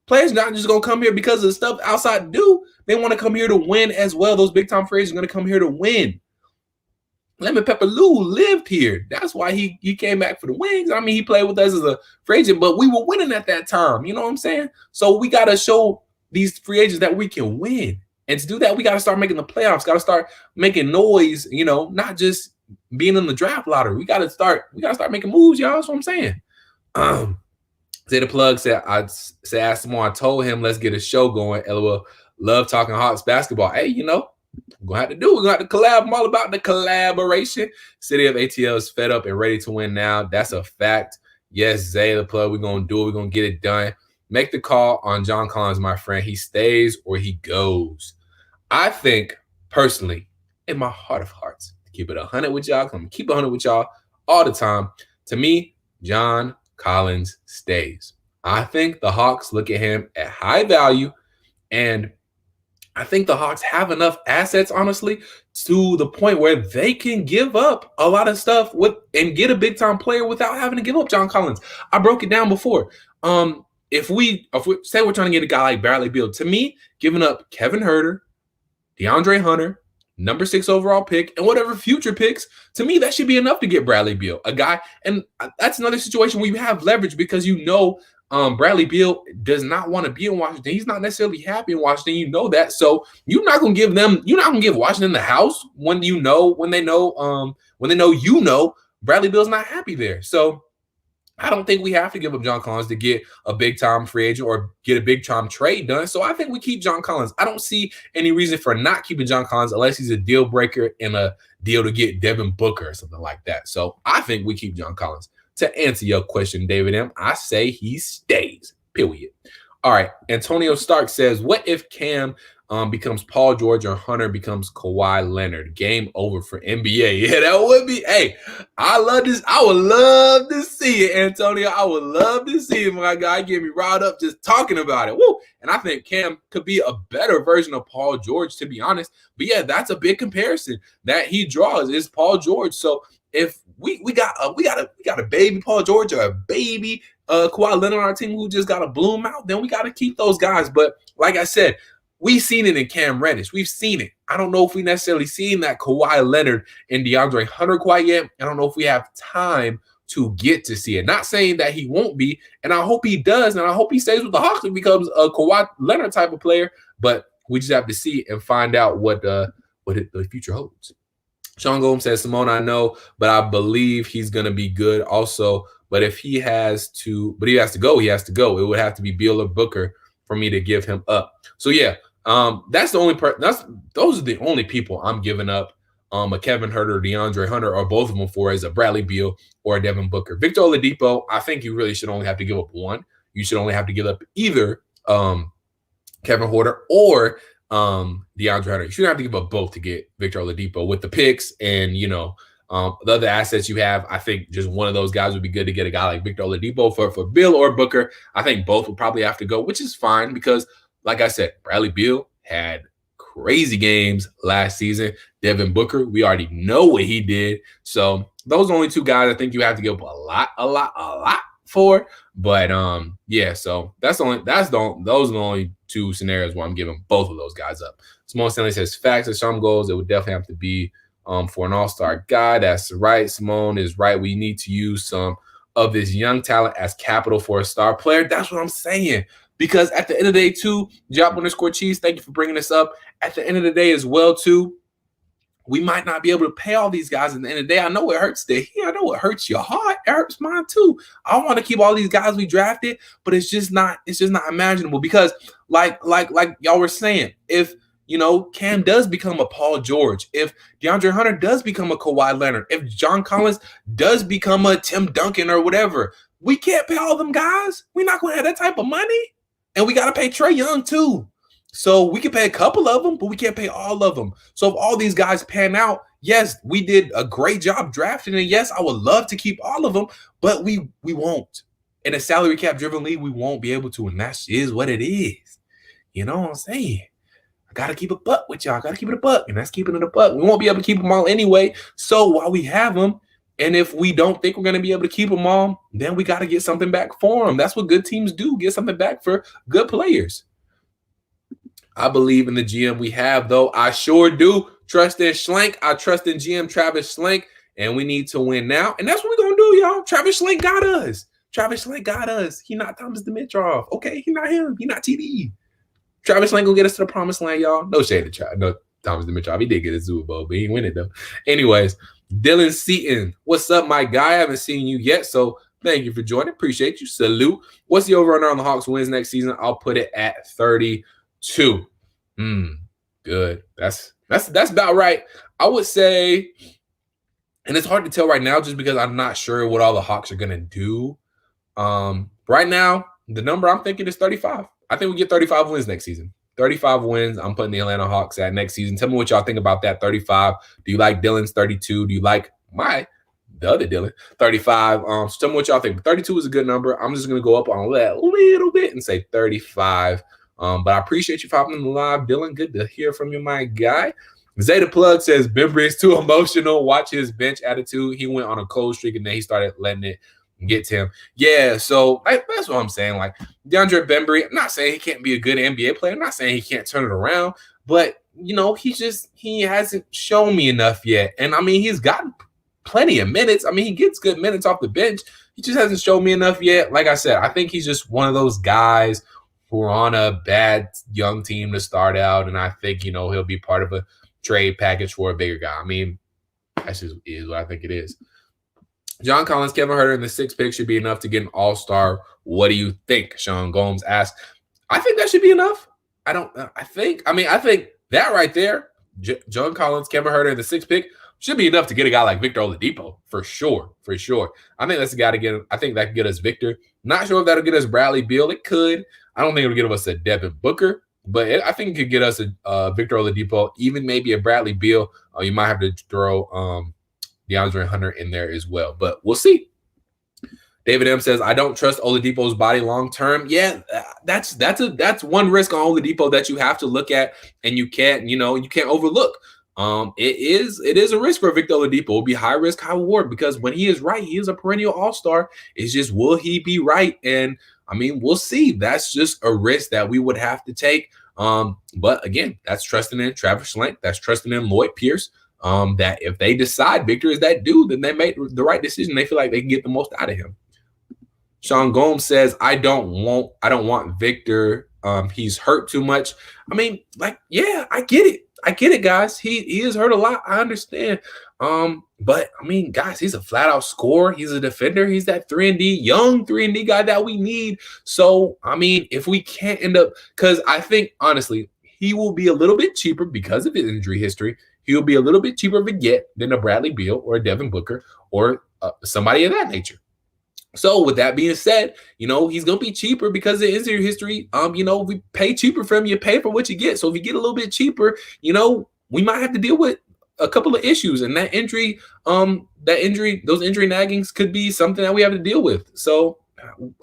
Players not just going to come here because of the stuff outside do. They want to come here to win as well. Those big-time free agents are going to come here to win. Lemon Pepper Lou lived here. That's why he came back for the Wings. He played with us as a free agent, but we were winning at that time. You know what I'm saying? So we got to show these free agents that we can win. And to do that, we got to start making the playoffs. Got to start making noise, not just being in the draft lottery. We got to start making moves, y'all. That's what I'm saying. Say the plug said, ask Symone, I told him, let's get a show going. LOL, love talking Hawks basketball. Hey, we're going to have to collab. I'm all about the collaboration. City of ATL is fed up and ready to win now. That's a fact. Yes, Zay the plug. We're going to do it. We're going to get it done. Make the call on John Collins, my friend. He stays or he goes. I think, personally, in my heart of hearts, to keep it 100 with y'all, I'm going to keep it 100 with y'all all the time. To me, John Collins stays. I think the Hawks look at him at high value, and I think the Hawks have enough assets, honestly, to the point where they can give up a lot of stuff and get a big-time player without having to give up John Collins. I broke it down before. if we say we're trying to get a guy like Bradley Beal, to me, giving up Kevin Huerter, DeAndre Hunter, number 6 overall pick, and whatever future picks, to me, that should be enough to get Bradley Beal, a guy. And that's another situation where you have leverage because Bradley Beal does not want to be in Washington. He's not necessarily happy in Washington. You know that. So you're not going to give Washington the house when they know Bradley Beal's not happy there. So I don't think we have to give up John Collins to get a big-time free agent or get a big-time trade done. So I think we keep John Collins. I don't see any reason for not keeping John Collins unless he's a deal breaker in a deal to get Devin Booker or something like that. So I think we keep John Collins. To answer your question, David M., I say he stays, period. All right, Antonio Stark says, what if Cam becomes Paul George or Hunter becomes Kawhi Leonard? Game over for NBA. Yeah, that would be. Hey, I love this. I would love to see it, Antonio. I would love to see it, my guy. Get me riled up just talking about it. Woo! And I think Cam could be a better version of Paul George, to be honest. But yeah, that's a big comparison that he draws is Paul George. So if we got a baby Paul George or a baby Kawhi Leonard on our team who just got to bloom out, then we got to keep those guys. But like I said, we've seen it in Cam Reddish. We've seen it. I don't know if we necessarily seen that Kawhi Leonard and DeAndre Hunter quite yet. I don't know if we have time to get to see it. Not saying that he won't be, and I hope he does, and I hope he stays with the Hawks and becomes a Kawhi Leonard type of player. But we just have to see and find out what the future holds. Sean Gomes says, Symone, I know, but I believe he's going to be good also. But if he has to go. He has to go. It would have to be Beal or Booker for me to give him up. So yeah, that's the only those are the only people I'm giving up a Kevin Huerter, DeAndre Hunter, or both of them for is a Bradley Beal or a Devin Booker. Victor Oladipo, I think you really should only have to give up one. You should only have to give up either Kevin Huerter or DeAndre Hunter. You shouldn't have to give up both to get Victor Oladipo with the picks and, the other assets you have. I think just one of those guys would be good to get a guy like Victor Oladipo for Bill or Booker. I think both would probably have to go, which is fine because, like I said, Bradley Beal had crazy games last season. Devin Booker, we already know what he did. So those are only two guys I think you have to give up a lot for. But yeah, so those are the only two scenarios where I'm giving both of those guys up. Simone Stanley says facts and some goals. It would definitely have to be for an all-star guy. That's right. Simone is right. We need to use some of this young talent as capital for a star player. That's what I'm saying. Because at the end of the day, too, Job_Cheese, thank you for bringing this up. At the end of the day as well, too, we might not be able to pay all these guys. At the end of the day, I know it hurts I know it hurts your heart. It hurts mine, too. I want to keep all these guys we drafted, but it's just not imaginable. Because like y'all were saying, if Cam does become a Paul George, if DeAndre Hunter does become a Kawhi Leonard, if John Collins does become a Tim Duncan or whatever, we can't pay all them guys. We're not going to have that type of money. And we got to pay Trae Young too. So we can pay a couple of them, but we can't pay all of them. So if all these guys pan out, yes, we did a great job drafting. And yes, I would love to keep all of them, but we won't. In a salary cap driven league, we won't be able to. And that is what it is. You know what I'm saying? I got to keep a buck with y'all. I got to keep it a buck. And that's keeping it a buck. We won't be able to keep them all anyway. So while we have them, and if we don't think we're going to be able to keep them all, then we got to get something back for them. That's what good teams do, get something back for good players. I believe in the GM we have, though. I sure do trust in Schlenk. I trust in GM Travis Schlenk, and we need to win now. And that's what we're going to do, y'all. Travis Schlenk got us. He not Thomas Dimitrov. Okay, he not him. He not TD. Travis Schlenk going to get us to the promised land, y'all. No shade to no Thomas Dimitrov. He did get a Super Bowl, but he didn't win it, though. Anyways, Dylan Seaton, what's up, my guy? I haven't seen you yet, so thank you for joining. Appreciate you. Salute. What's the over-under on the Hawks wins next season? I'll put it at 32. Good. That's about right. I would say, and it's hard to tell right now just because I'm not sure what all the Hawks are going to do. Right now, the number I'm thinking is 35. I think we get 35 wins next season. 35 wins. I'm putting the Atlanta Hawks at next season. Tell me what y'all think about that 35. Do you like Dylan's 32? Do you like the other Dylan 35? So tell me what y'all think. 32 is a good number. I'm just going to go up on that a little bit and say 35. But I appreciate you popping in the live, Dylan. Good to hear from you, my guy. Zeta Plug says Ben Briggs too emotional. Watch his bench attitude. He went on a cold streak and then he started letting it gets him. Yeah, so that's what I'm saying. Like DeAndre Bembry, I'm not saying he can't be a good NBA player. I'm not saying he can't turn it around, but he hasn't shown me enough yet. And I mean, he's gotten plenty of minutes. I mean, he gets good minutes off the bench. He just hasn't shown me enough yet. Like I said, I think he's just one of those guys who are on a bad young team to start out, and I think he'll be part of a trade package for a bigger guy. I mean, that just is what I think it is. John Collins, Kevin Huerter in the 6th pick should be enough to get an all-star. What do you think? Sean Gomes asked. I think that should be enough. I think that right there, John Collins, Kevin Huerter in the 6th pick should be enough to get a guy like Victor Oladipo for sure. I think that's the guy to get. I think that could get us Victor. Not sure if that'll get us Bradley Beal. It could. I don't think it'll get us a Devin Booker, but I think it could get us a Victor Oladipo, even maybe a Bradley Beal. You might have to throw DeAndre Hunter in there as well, but we'll see. David M says, I don't trust Oladipo's body long term. Yeah, that's one risk on Oladipo that you have to look at, and you can't overlook. It is a risk for Victor Oladipo. It'll be high risk, high reward, because when he is right, he is a perennial all-star. It's just, will he be right? And I mean, we'll see. That's just a risk that we would have to take. But again, that's trusting in Travis Schlenk. That's trusting in Lloyd Pierce. That if they decide Victor is that dude, then they made the right decision. They feel like they can get the most out of him. Sean Gomes says, I don't want Victor. He's hurt too much. I mean, yeah, I get it, guys. He is hurt a lot. I understand. But I mean, guys, he's a flat out scorer. He's a defender. He's that 3-and-D, young 3-and-D guy that we need. So, I mean, if we can't end up, because I think, honestly, he will be a little bit cheaper because of his injury history. He'll be a little bit cheaper to get than a Bradley Beal or a Devin Booker or somebody of that nature. So with that being said, he's going to be cheaper because of injury history. If we pay cheaper for him, you pay for what you get. So if you get a little bit cheaper, we might have to deal with a couple of issues. And that injury, those injury naggings could be something that we have to deal with. So,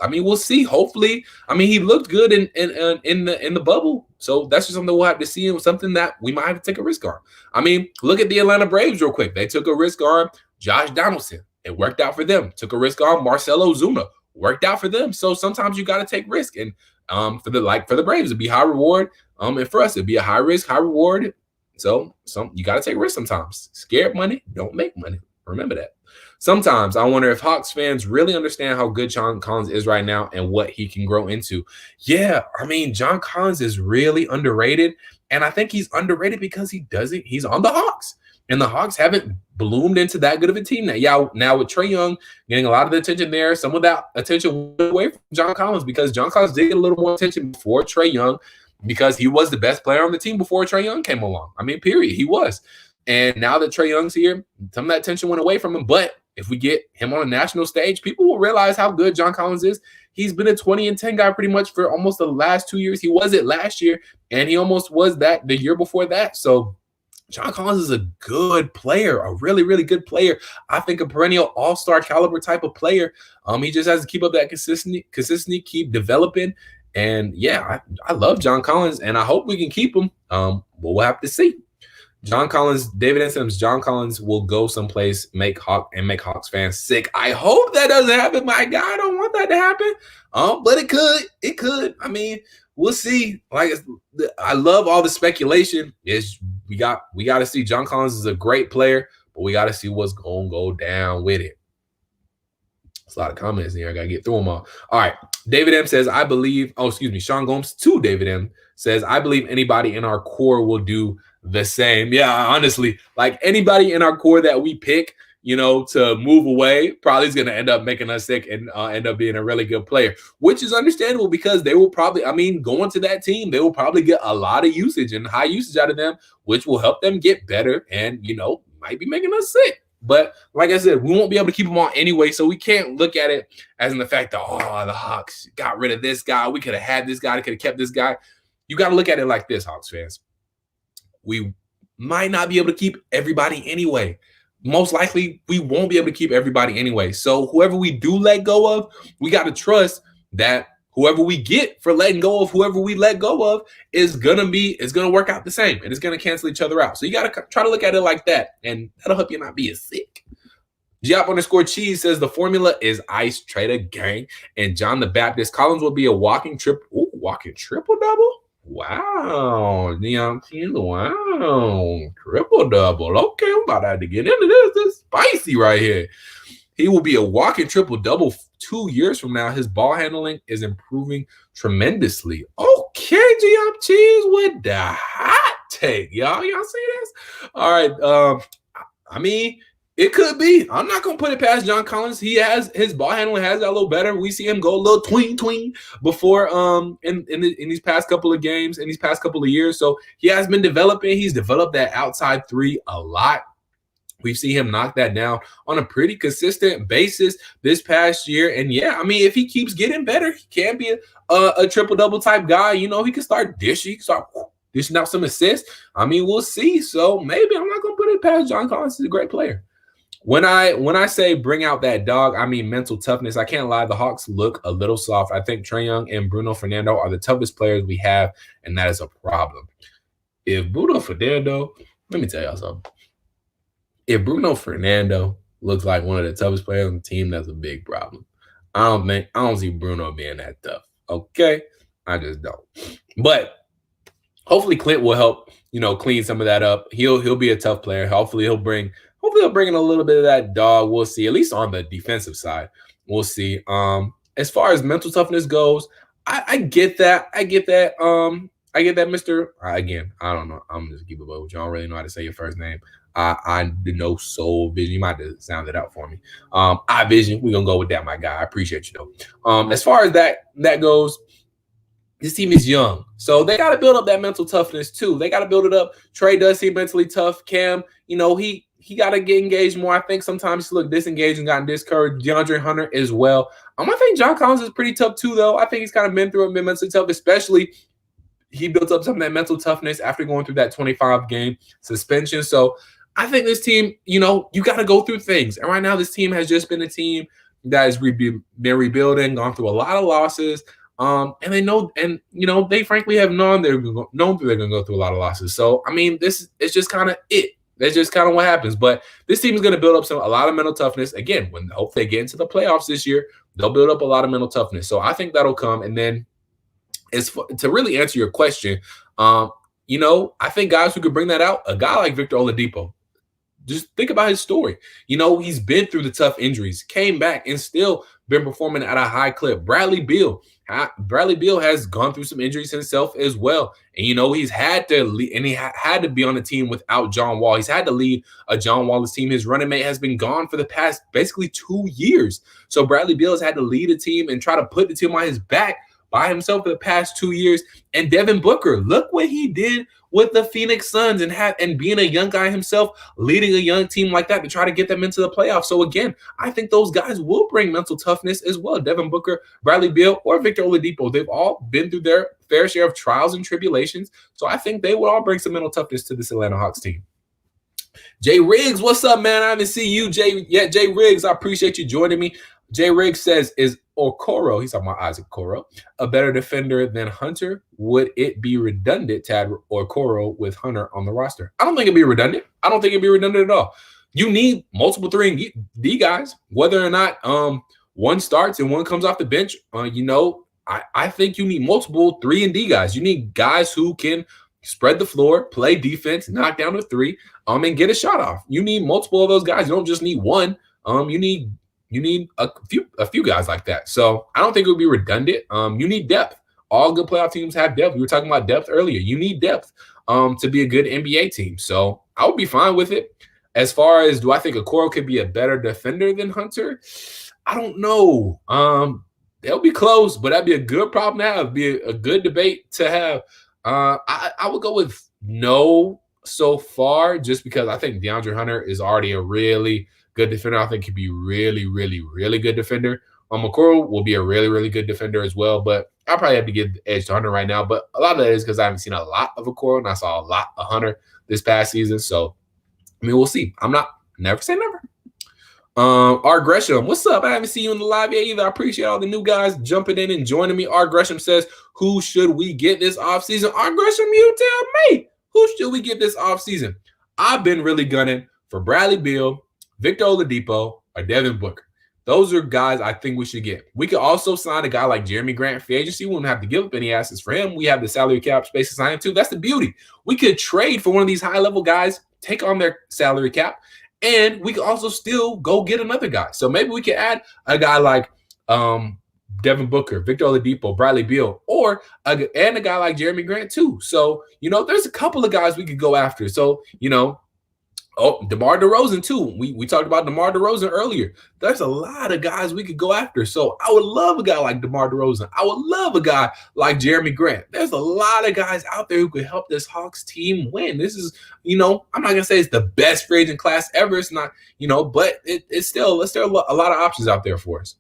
I mean, we'll see. Hopefully, I mean, he looked good in the bubble. So that's just something we'll have to see, and something that we might have to take a risk on. I mean, look at the Atlanta Braves real quick. They took a risk on Josh Donaldson. It worked out for them. Took a risk on Marcelo Zuna. Worked out for them. So sometimes you got to take risk. And for the Braves, it'd be high reward. And for us, it'd be a high risk, high reward. So you got to take risks sometimes. Scared money don't make money. Remember that. Sometimes I wonder if Hawks fans really understand how good John Collins is right now and what he can grow into. Yeah, I mean, John Collins is really underrated. And I think he's underrated because he's on the Hawks. And the Hawks haven't bloomed into that good of a team. Now with Trae Young getting a lot of the attention there, some of that attention went away from John Collins because John Collins did get a little more attention before Trae Young because he was the best player on the team before Trae Young came along. I mean, period. He was. And now that Trae Young's here, some of that attention went away from him. But if we get him on a national stage, people will realize how good John Collins is. He's been a 20-10 guy pretty much for almost the last 2 years. He was it last year, and he almost was that the year before that. So John Collins is a good player, a really, really good player. I think a perennial all-star caliber type of player. He just has to keep up that consistency, keep developing. And yeah, I love John Collins, and I hope we can keep him. We'll have to see. John Collins, David Ensims, John Collins will go someplace, make Hawks fans sick. I hope that doesn't happen. My God, I don't want that to happen. But it could. It could. I mean, we'll see. I love all the speculation. We got to see. John Collins is a great player, but we got to see what's going to go down with it. There's a lot of comments in here. I got to get through them all. All right. David M says, Sean Gomes to David M says, I believe anybody in our core will do the same. Yeah, honestly, like anybody in our core that we pick, to move away, probably is going to end up making us sick and end up being a really good player, which is understandable because they will probably, going to that team, they will probably get a lot of usage and high usage out of them, which will help them get better and, might be making us sick. But like I said, we won't be able to keep them on anyway, so we can't look at it as in the fact that, the Hawks got rid of this guy. We could have had this guy. They could have kept this guy. You got to look at it like this, Hawks fans. We might not be able to keep everybody anyway. Most likely, we won't be able to keep everybody anyway. So whoever we do let go of, we got to trust that whoever we get for letting go of whoever we let go of is gonna work out the same, and it's gonna cancel each other out. So you got to try to look at it like that, and that'll help you not be as sick. Giap_cheese says the formula is ice trader gang. And John the Baptist Collins will be a walking triple double. Wow, Neon King, wow, triple double. Okay, I'm about to have to get into this. This is spicy right here. He will be a walking triple double 2 years from now. His ball handling is improving tremendously. Okay, Giap Cheese with the hot take, y'all. Y'all see this? All right. I mean, it could be. I'm not gonna put it past John Collins. He has his ball handling has that a little better. We see him go a little twing before in these past couple of games, in these past couple of years. So he has been developing. He's developed that outside three a lot. We've seen him knock that down on a pretty consistent basis this past year. And yeah, I mean, if he keeps getting better, he can be a triple-double type guy. You know, he can start dishing, dishing out some assists. I mean, we'll see. So maybe I'm not going to put it past John Collins. He's a great player. When I say bring out that dog, I mean mental toughness. I can't lie. The Hawks look a little soft. I think Trae Young and Bruno Fernando are the toughest players we have, and that is a problem. If Bruno Fernando, let me tell y'all something. If Bruno Fernando looks like one of the toughest players on the team, that's a big problem. I don't see Bruno being that tough. Okay, I just don't. But hopefully Clint will help, clean some of that up. He'll be a tough player. Hopefully he'll bring in a little bit of that dog. We'll see. At least on the defensive side, we'll see. As far as mental toughness goes, I get that. I get that, Mr. Again, I don't know. I'm just keep it with you. I don't really know how to say your first name. I know Soul Vision. You might have to sound it out for me. I Vision. We're gonna go with that, my guy. I appreciate you though. As far as that goes, this team is young, so they got to build up that mental toughness too. They got to build it up. Trae does seem mentally tough. Cam, he got to get engaged more. I think sometimes he looked disengaged and gotten discouraged. DeAndre Hunter as well. I think John Collins is pretty tough too, though. I think he's kind of been through it, been mentally tough, especially. He built up some of that mental toughness after going through that 25-game suspension. So I think this team, you got to go through things. And right now, this team has just been a team that has been rebuilding, gone through a lot of losses. And they know, and they frankly have known they're going to go through a lot of losses. So I mean, this is just kind of it. That's just kind of what happens. But this team is going to build up a lot of mental toughness. Again, when hope they get into the playoffs this year, they'll build up a lot of mental toughness. So I think that'll come. And then, to really answer your question, I think guys who could bring that out, a guy like Victor Oladipo. Just think about his story. He's been through the tough injuries, came back, and still been performing at a high clip. Bradley Beal has gone through some injuries himself as well. And, he's had to lead, and he had to be on a team without John Wall. He's had to lead a John Wall's team. His running mate has been gone for the past basically 2 years. So Bradley Beal has had to lead a team and try to put the team on his back by himself for the past 2 years. And Devin Booker, look what he did with the Phoenix Suns and being a young guy himself, leading a young team like that to try to get them into the playoffs. So again, I think those guys will bring mental toughness as well. Devin Booker, Bradley Beal, or Victor Oladipo, they've all been through their fair share of trials and tribulations. So I think they will all bring some mental toughness to this Atlanta Hawks team. Jay Riggs, what's up, man? I haven't seen you, Jay, yet. Jay Riggs, I appreciate you joining me. Jay Riggs says, is Okoro, he's talking about Isaac Okoro, a better defender than Hunter? Would it be redundant to add Okoro with Hunter on the roster? I don't think it'd be redundant. I don't think it'd be redundant at all. You need multiple 3-and-D guys, whether or not one starts and one comes off the bench. I think you need multiple 3-and-D guys. You need guys who can spread the floor, play defense, knock down a three, and get a shot off. You need multiple of those guys. You don't just need one. You need a few guys like that. So I don't think it would be redundant. You need depth. All good playoff teams have depth. We were talking about depth earlier. You need depth to be a good NBA team. So I would be fine with it. As far as, do I think Okoro could be a better defender than Hunter? I don't know. They'll be close, but that'd be a good problem to have. Be a good debate to have. I would go with no so far, just because I think DeAndre Hunter is already a really good defender. I think he'd be really, really, really good defender. Okoro will be a really, really good defender as well, but I'll probably have to give the edge to Hunter right now. But a lot of that is because I haven't seen a lot of Okoro, and I saw a lot of Hunter this past season. So, we'll see. Never say never. R. Gresham, what's up? I haven't seen you in the live yet either. I appreciate all the new guys jumping in and joining me. R. Gresham says, who should we get this offseason? R. Gresham, you tell me. Who should we get this offseason? I've been really gunning for Bradley Beal, Victor Oladipo, or Devin Booker. Those are guys I think we should get. We could also sign a guy like Jerami Grant free agency. We wouldn't have to give up any assets for him. We have the salary cap space to sign him too. That's the beauty. We could trade for one of these high-level guys, take on their salary cap, and we could also still go get another guy. So maybe we could add a guy like Devin Booker, Victor Oladipo, Bradley Beal, and a guy like Jerami Grant too. So, there's a couple of guys we could go after. So, DeMar DeRozan too. We talked about DeMar DeRozan earlier. There's a lot of guys we could go after. So I would love a guy like DeMar DeRozan. I would love a guy like Jerami Grant. There's a lot of guys out there who could help this Hawks team win. This is, I'm not gonna say it's the best free agent class ever. It's not, but it's still a lot of options out there for us.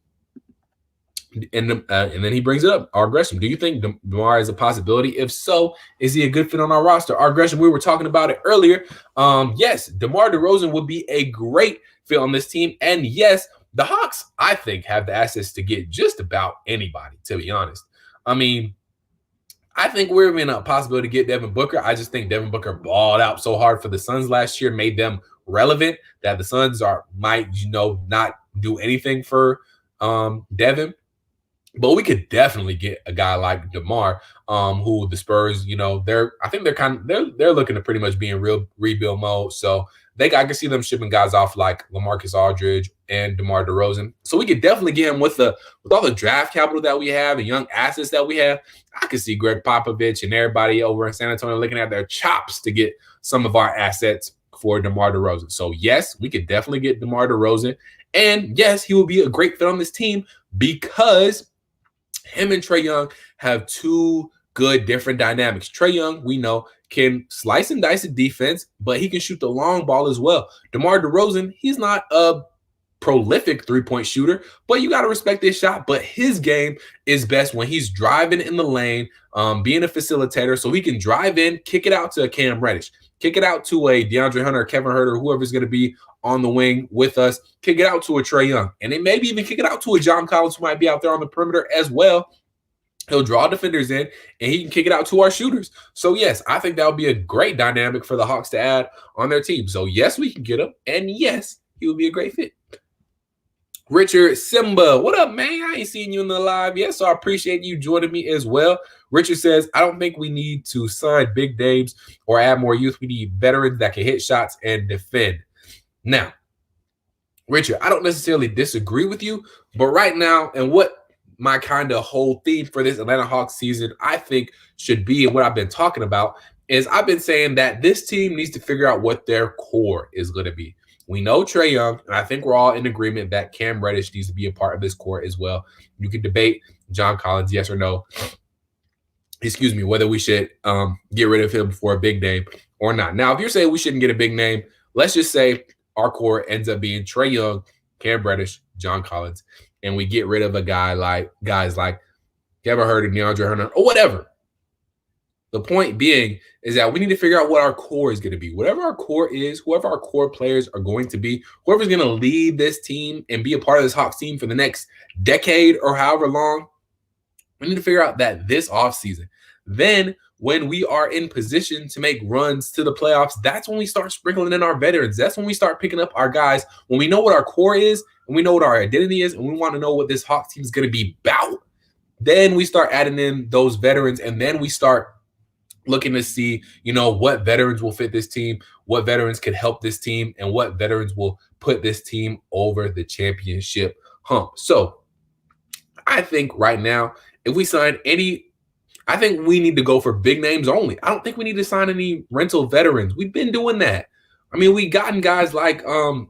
And then he brings it up. Our Gresham. Do you think DeMar is a possibility? If so, is he a good fit on our roster? Our Gresham, we were talking about it earlier. Yes, DeMar DeRozan would be a great fit on this team. And yes, the Hawks, I think, have the assets to get just about anybody, to be honest. I mean, I think we're in a possibility to get Devin Booker. I just think Devin Booker balled out so hard for the Suns last year, made them relevant, that the Suns might not do anything for Devin. But we could definitely get a guy like DeMar, who the Spurs, they're looking to pretty much be in real rebuild mode. So I can see them shipping guys off like LaMarcus Aldridge and DeMar DeRozan. So we could definitely get him with all the draft capital that we have, the young assets that we have. I could see Greg Popovich and everybody over in San Antonio looking at their chops to get some of our assets for DeMar DeRozan. So yes, we could definitely get DeMar DeRozan, and yes, he will be a great fit on this team because him and Trae Young have two good different dynamics. Trae Young, we know, can slice and dice the defense, but he can shoot the long ball as well. DeMar DeRozan, he's not a prolific three-point shooter, but you got to respect his shot. But his game is best when he's driving in the lane, being a facilitator, so he can drive in, kick it out to a Cam Reddish, kick it out to a DeAndre Hunter, Kevin Huerter, whoever's going to be on the wing with us, kick it out to a Trae Young, and then maybe even kick it out to a John Collins who might be out there on the perimeter as well. He'll draw defenders in, and he can kick it out to our shooters. So, yes, I think that would be a great dynamic for the Hawks to add on their team. So, yes, we can get him, and yes, he would be a great fit. Richard Simba, what up, man? I ain't seen you in the live yet, so I appreciate you joining me as well. Richard says, I don't think we need to sign big names or add more youth. We need veterans that can hit shots and defend. Now, Richard, I don't necessarily disagree with you, but right now, and what my kind of whole theme for this Atlanta Hawks season, I think, should be, and what I've been talking about, is I've been saying that this team needs to figure out what their core is going to be. We know Trae Young, and I think we're all in agreement that Cam Reddish needs to be a part of this core as well. You can debate John Collins, yes or no. Excuse me, whether we should get rid of him for a big name or not. Now, if you're saying we shouldn't get a big name, let's just say our core ends up being Trae Young, Cam Reddish, John Collins, and we get rid of guys like Kevin Huerter, DeAndre Hunter, or whatever. The point being is that we need to figure out what our core is going to be. Whatever our core is, whoever our core players are going to be, whoever's going to lead this team and be a part of this Hawks team for the next decade or however long, we need to figure out that this offseason. Then when we are in position to make runs to the playoffs, that's when we start sprinkling in our veterans. That's when we start picking up our guys. When we know what our core is, and we know what our identity is, and we want to know what this Hawks team is going to be about, then we start adding in those veterans, and then we start looking to see, what veterans will fit this team, what veterans can help this team, and what veterans will put this team over the championship hump. So I think right now, if we sign I think we need to go for big names only. I don't think we need to sign any rental veterans. We've been doing that. I mean, we gotten guys like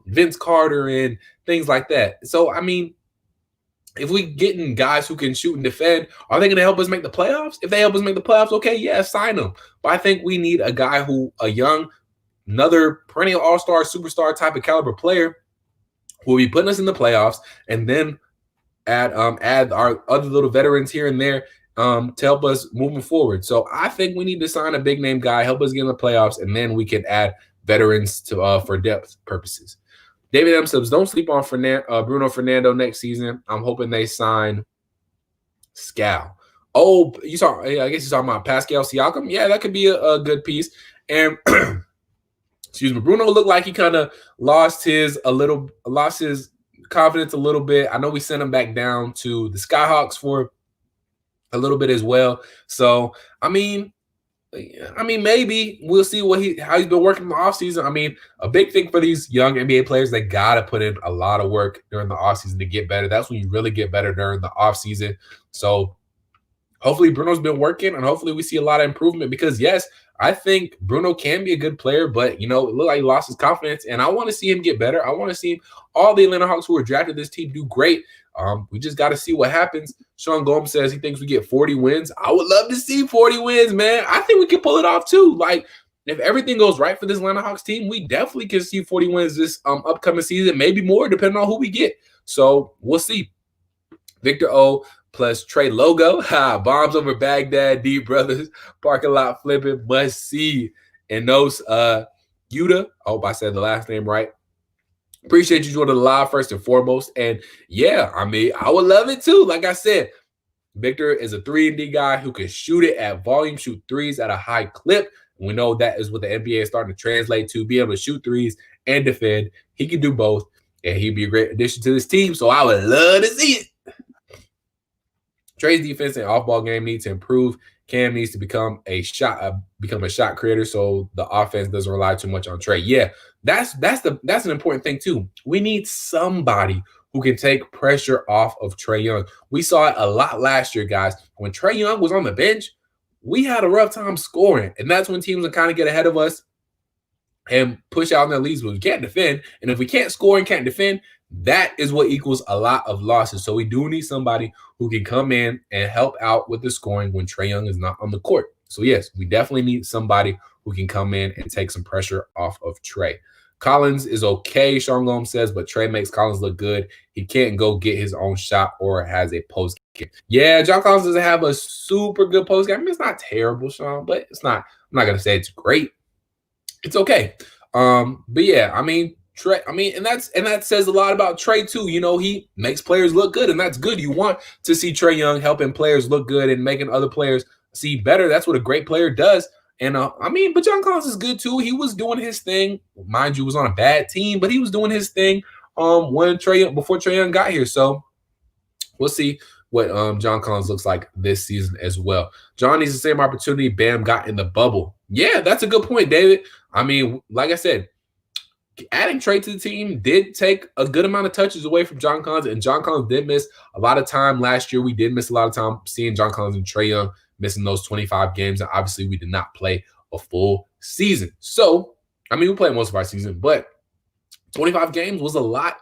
Vince Carter and things like that. So, I mean, if we getting guys who can shoot and defend, are they going to help us make the playoffs? If they help us make the playoffs, okay, yeah, sign them. But I think we need a guy another perennial all-star, superstar type of caliber player who will be putting us in the playoffs, and then add our other little veterans here and there to help us moving forward. So I think we need to sign a big name guy, help us get in the playoffs, and then we can add veterans to for depth purposes. David M. says, don't sleep on Bruno Fernando next season. I'm hoping they sign Scal. Oh, I guess you're talking about Pascal Siakam. Yeah, that could be a good piece. And excuse me, Bruno looked like he kind of lost his confidence a little bit. I know we sent him back down to the Skyhawks for a little bit as well. So, I mean, maybe we'll see how he's been working in the offseason. I mean, a big thing for these young NBA players, they got to put in a lot of work during the offseason to get better. That's when you really get better during the offseason. So hopefully Bruno's been working, and hopefully we see a lot of improvement because, yes, I think Bruno can be a good player, but, it looked like he lost his confidence, and I want to see him get better. I want to see all the Atlanta Hawks who were drafted this team do great. We just got to see what happens. Sean Gomes says he thinks we get 40 wins. I would love to see 40 wins, man. I think we can pull it off too. Like, if everything goes right for this Atlanta Hawks team, we definitely can see 40 wins this upcoming season, maybe more, depending on who we get. So we'll see. Victor O plus Trey Logo. Bombs over Baghdad, D Brothers, parking lot flipping, must see. And those Yuta, I hope I said the last name right. Appreciate you joining the live first and foremost. And yeah, I mean, I would love it too. Like I said, Victor is a 3-and-D guy who can shoot it at volume, shoot threes at a high clip. We know that is what the NBA is starting to translate to, be able to shoot threes and defend. He can do both, and he'd be a great addition to this team. So I would love to see it. Trey's defense and off-ball game needs to improve. Cam needs to become a shot creator, so the offense doesn't rely too much on Trey. Yeah, that's an important thing too. We need somebody who can take pressure off of Trae Young. We saw it a lot last year, guys. When Trae Young was on the bench, we had a rough time scoring, and that's when teams would kind of get ahead of us and push out in their leads. But we can't defend, and if we can't score and can't defend, that is what equals a lot of losses. So we do need somebody who can come in and help out with the scoring when Trae Young is not on the court. So yes, we definitely need somebody who can come in and take some pressure off of Trae. Collins is okay, Sean Gomes says, but Trae makes Collins look good. He can't go get his own shot or has a post game. Yeah, John Collins doesn't have a super good post game. I mean, it's not terrible, Sean, but it's not. I'm not gonna say it's great. It's okay. But yeah, I mean, Trae, and that says a lot about Trae too. He makes players look good, and that's good. You want to see Trae Young helping players look good and making other players see better. That's what a great player does. And but John Collins is good too. He was doing his thing. Mind you, was on a bad team, but he was doing his thing before Trae Young got here. So we'll see what John Collins looks like this season as well. John needs the same opportunity Bam got in the bubble. Yeah, that's a good point, David. I mean, like I said, adding Trae to the team did take a good amount of touches away from John Collins, and John Collins did miss a lot of time last year. We did miss a lot of time seeing John Collins and Trae Young missing those 25 games, and obviously we did not play a full season. So, we played most of our season, but 25 games was a lot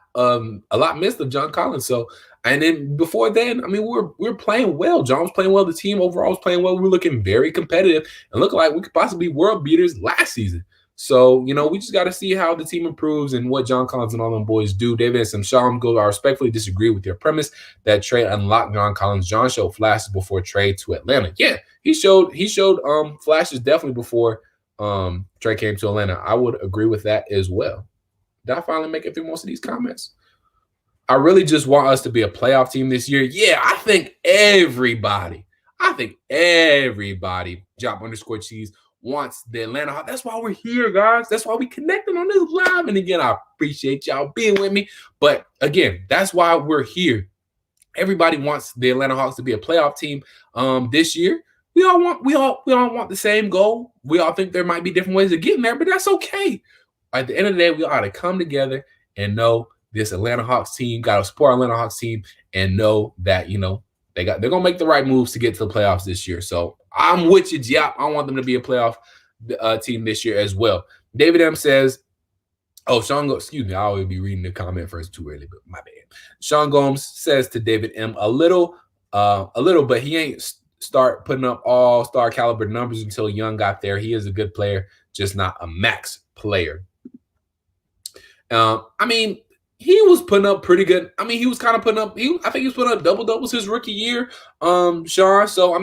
missed of John Collins. So, and then before then, we were playing well. John was playing well. The team overall was playing well. We were looking very competitive and looked like we could possibly be world beaters last season. So, we just got to see how the team improves and what John Collins and all them boys do. David and some Sean I respectfully disagree with your premise that Trae unlocked John Collins. John showed flashes before trade to Atlanta. Yeah, he showed flashes definitely before Trae came to Atlanta. I would agree with that as well. Did I finally make it through most of these comments? I really just want us to be a playoff team this year. Yeah, I think everybody, Job_Cheese wants the Atlanta Hawks. That's why we're here, guys. That's why we connected on this live. And again, I appreciate y'all being with me. But again, that's why we're here. Everybody wants the Atlanta Hawks to be a playoff team this year. We all want the same goal. We all think there might be different ways of getting there, but that's okay. At the end of the day, we ought to come together and know this Atlanta Hawks team, got to support Atlanta Hawks team and know that, they're going to make the right moves to get to the playoffs this year. So I'm with you, Giap. I want them to be a playoff team this year as well. David M says, excuse me, I always be reading the comment first too early, but my bad. Sean Gomes says to David M, a little, but he ain't start putting up all-star caliber numbers until Young got there. He is a good player, just not a max player. He was putting up pretty good. He was kind of putting up, I think he was putting up double-doubles his rookie year, Sean. So,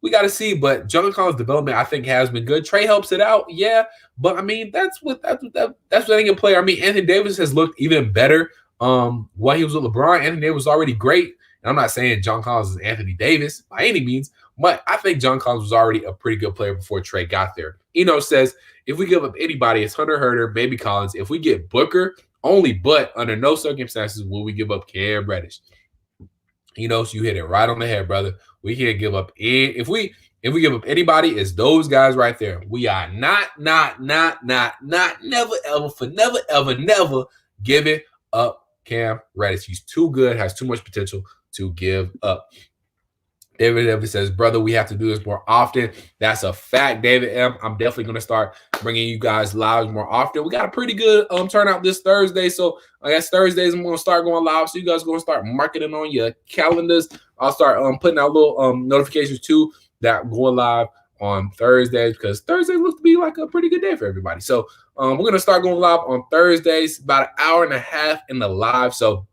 we got to see. But John Collins' development, I think, has been good. Trae helps it out, yeah. But, that's what any good player. Anthony Davis has looked even better while he was with LeBron. Anthony Davis was already great. And I'm not saying John Collins is Anthony Davis by any means, but I think John Collins was already a pretty good player before Trae got there. Says, if we give up anybody, it's Hunter Herder, maybe Collins. If we get Booker but under no circumstances will we give up Cam Reddish. You know, so you hit it right on the head, brother. We can't give up if we give up anybody, it's those guys right there. We are not, never, ever giving up Cam Reddish. He's too good, has too much potential to give up. David Evans says, brother, we have to do this more often. That's a fact, David M. I'm definitely going to start bringing you guys live more often. We got a pretty good turnout this Thursday. So I guess Thursdays I'm going to start going live. So you guys are going to start marketing on your calendars. I'll start putting out little notifications too that going live on Thursdays, because Thursday looks to be like a pretty good day for everybody. So we're going to start going live on Thursdays, about an hour and a half in the live. So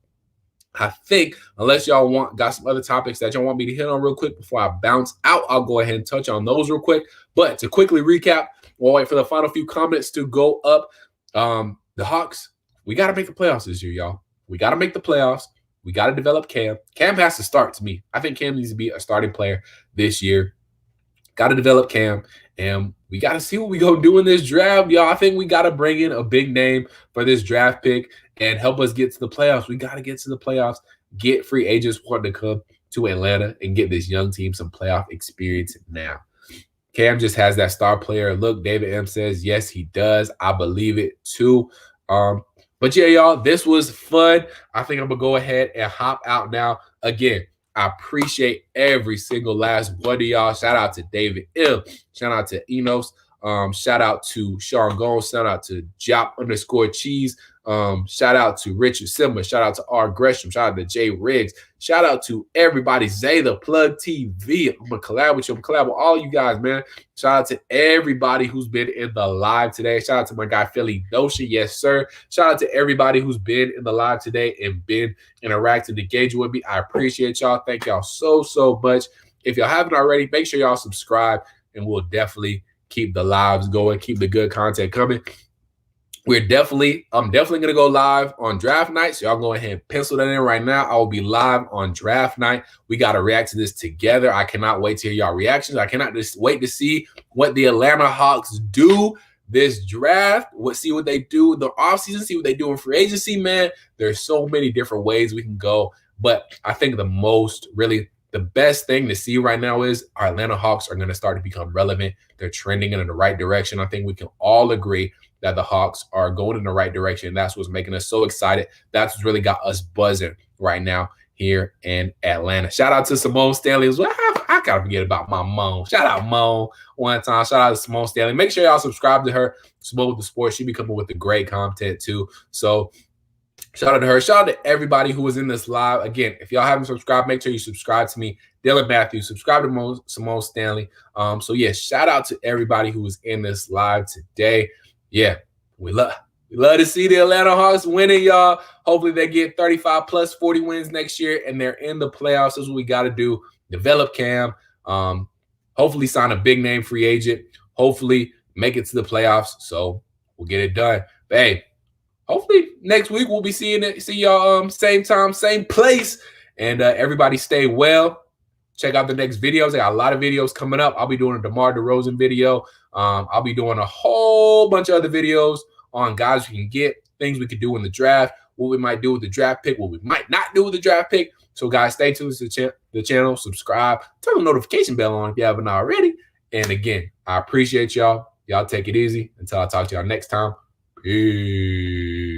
I think, unless y'all got some other topics that y'all want me to hit on real quick before I bounce out, I'll go ahead and touch on those real quick. But to quickly recap, we'll wait for the final few comments to go up. The Hawks, we got to make the playoffs this year, y'all. We got to make the playoffs. We got to develop Cam. Cam has to start, to me. I think Cam needs to be a starting player this year. Got to develop Cam. And we got to see what we go do in this draft, y'all. I think we got to bring in a big name for this draft pick and help us get to the playoffs. We got to get to the playoffs, get free agents wanting to come to Atlanta and get this young team some playoff experience now. Cam just has that star player look. David M says, yes, he does. I believe it too. But yeah, y'all, this was fun. I think I'm going to go ahead and hop out now. Again, I appreciate every single last one of y'all. Shout out to David M. Shout out to Enos. Shout out to Sean Gomes. Shout out to Jop_Cheese. Shout out to Richard Simba. Shout out to R. Gresham. Shout out to Jay Riggs. Shout out to everybody. Zay the Plug TV. I'm going to collab with you. I'm going to collab with all you guys, man. Shout out to everybody who's been in the live today. Shout out to my guy, Philly Dosha. Yes, sir. Shout out to everybody who's been in the live today and been interacting, engaging with me. I appreciate y'all. Thank y'all so, so much. If y'all haven't already, make sure y'all subscribe, and we'll definitely keep the lives going, keep the good content coming. I'm definitely going to go live on draft night. So y'all go ahead and pencil that in right now. I will be live on draft night. We got to react to this together. I cannot wait to hear y'all reactions. I cannot just wait to see what the Atlanta Hawks do this draft. See what they do in the offseason, see what they do in free agency, man. There's so many different ways we can go. But I think the best thing to see right now is our Atlanta Hawks are going to start to become relevant. They're trending in the right direction. I think we can all agree that the Hawks are going in the right direction. That's what's making us so excited. That's what's really got us buzzing right now here in Atlanta. Shout out to Symone Stanley as well. I gotta forget about my mom. Shout out Mo one time. Shout out to Symone Stanley. Make sure y'all subscribe to her. Symone with the Sports. She be coming with the great content too. So shout out to her. Shout out to everybody who was in this live. Again, if y'all haven't subscribed, make sure you subscribe to me. Dylan Matthews, subscribe to Symone Stanley. So yeah, shout out to everybody who was in this live today. Yeah, we love to see the Atlanta Hawks winning, y'all. Hopefully they get 35 plus 40 wins next year and they're in the playoffs. That's what we got to do. Develop Cam. Hopefully sign a big name free agent. Hopefully make it to the playoffs. So we'll get it done. But hey, hopefully next week we'll be see y'all same time, same place. And everybody stay well. Check out the next videos. I got a lot of videos coming up. I'll be doing a DeMar DeRozan video. I'll be doing a whole bunch of other videos on guys we can get, things we could do in the draft, what we might do with the draft pick, what we might not do with the draft pick. So, guys, stay tuned to the channel, subscribe, turn the notification bell on if you haven't already. And, again, I appreciate y'all. Y'all take it easy. Until I talk to y'all next time. Peace.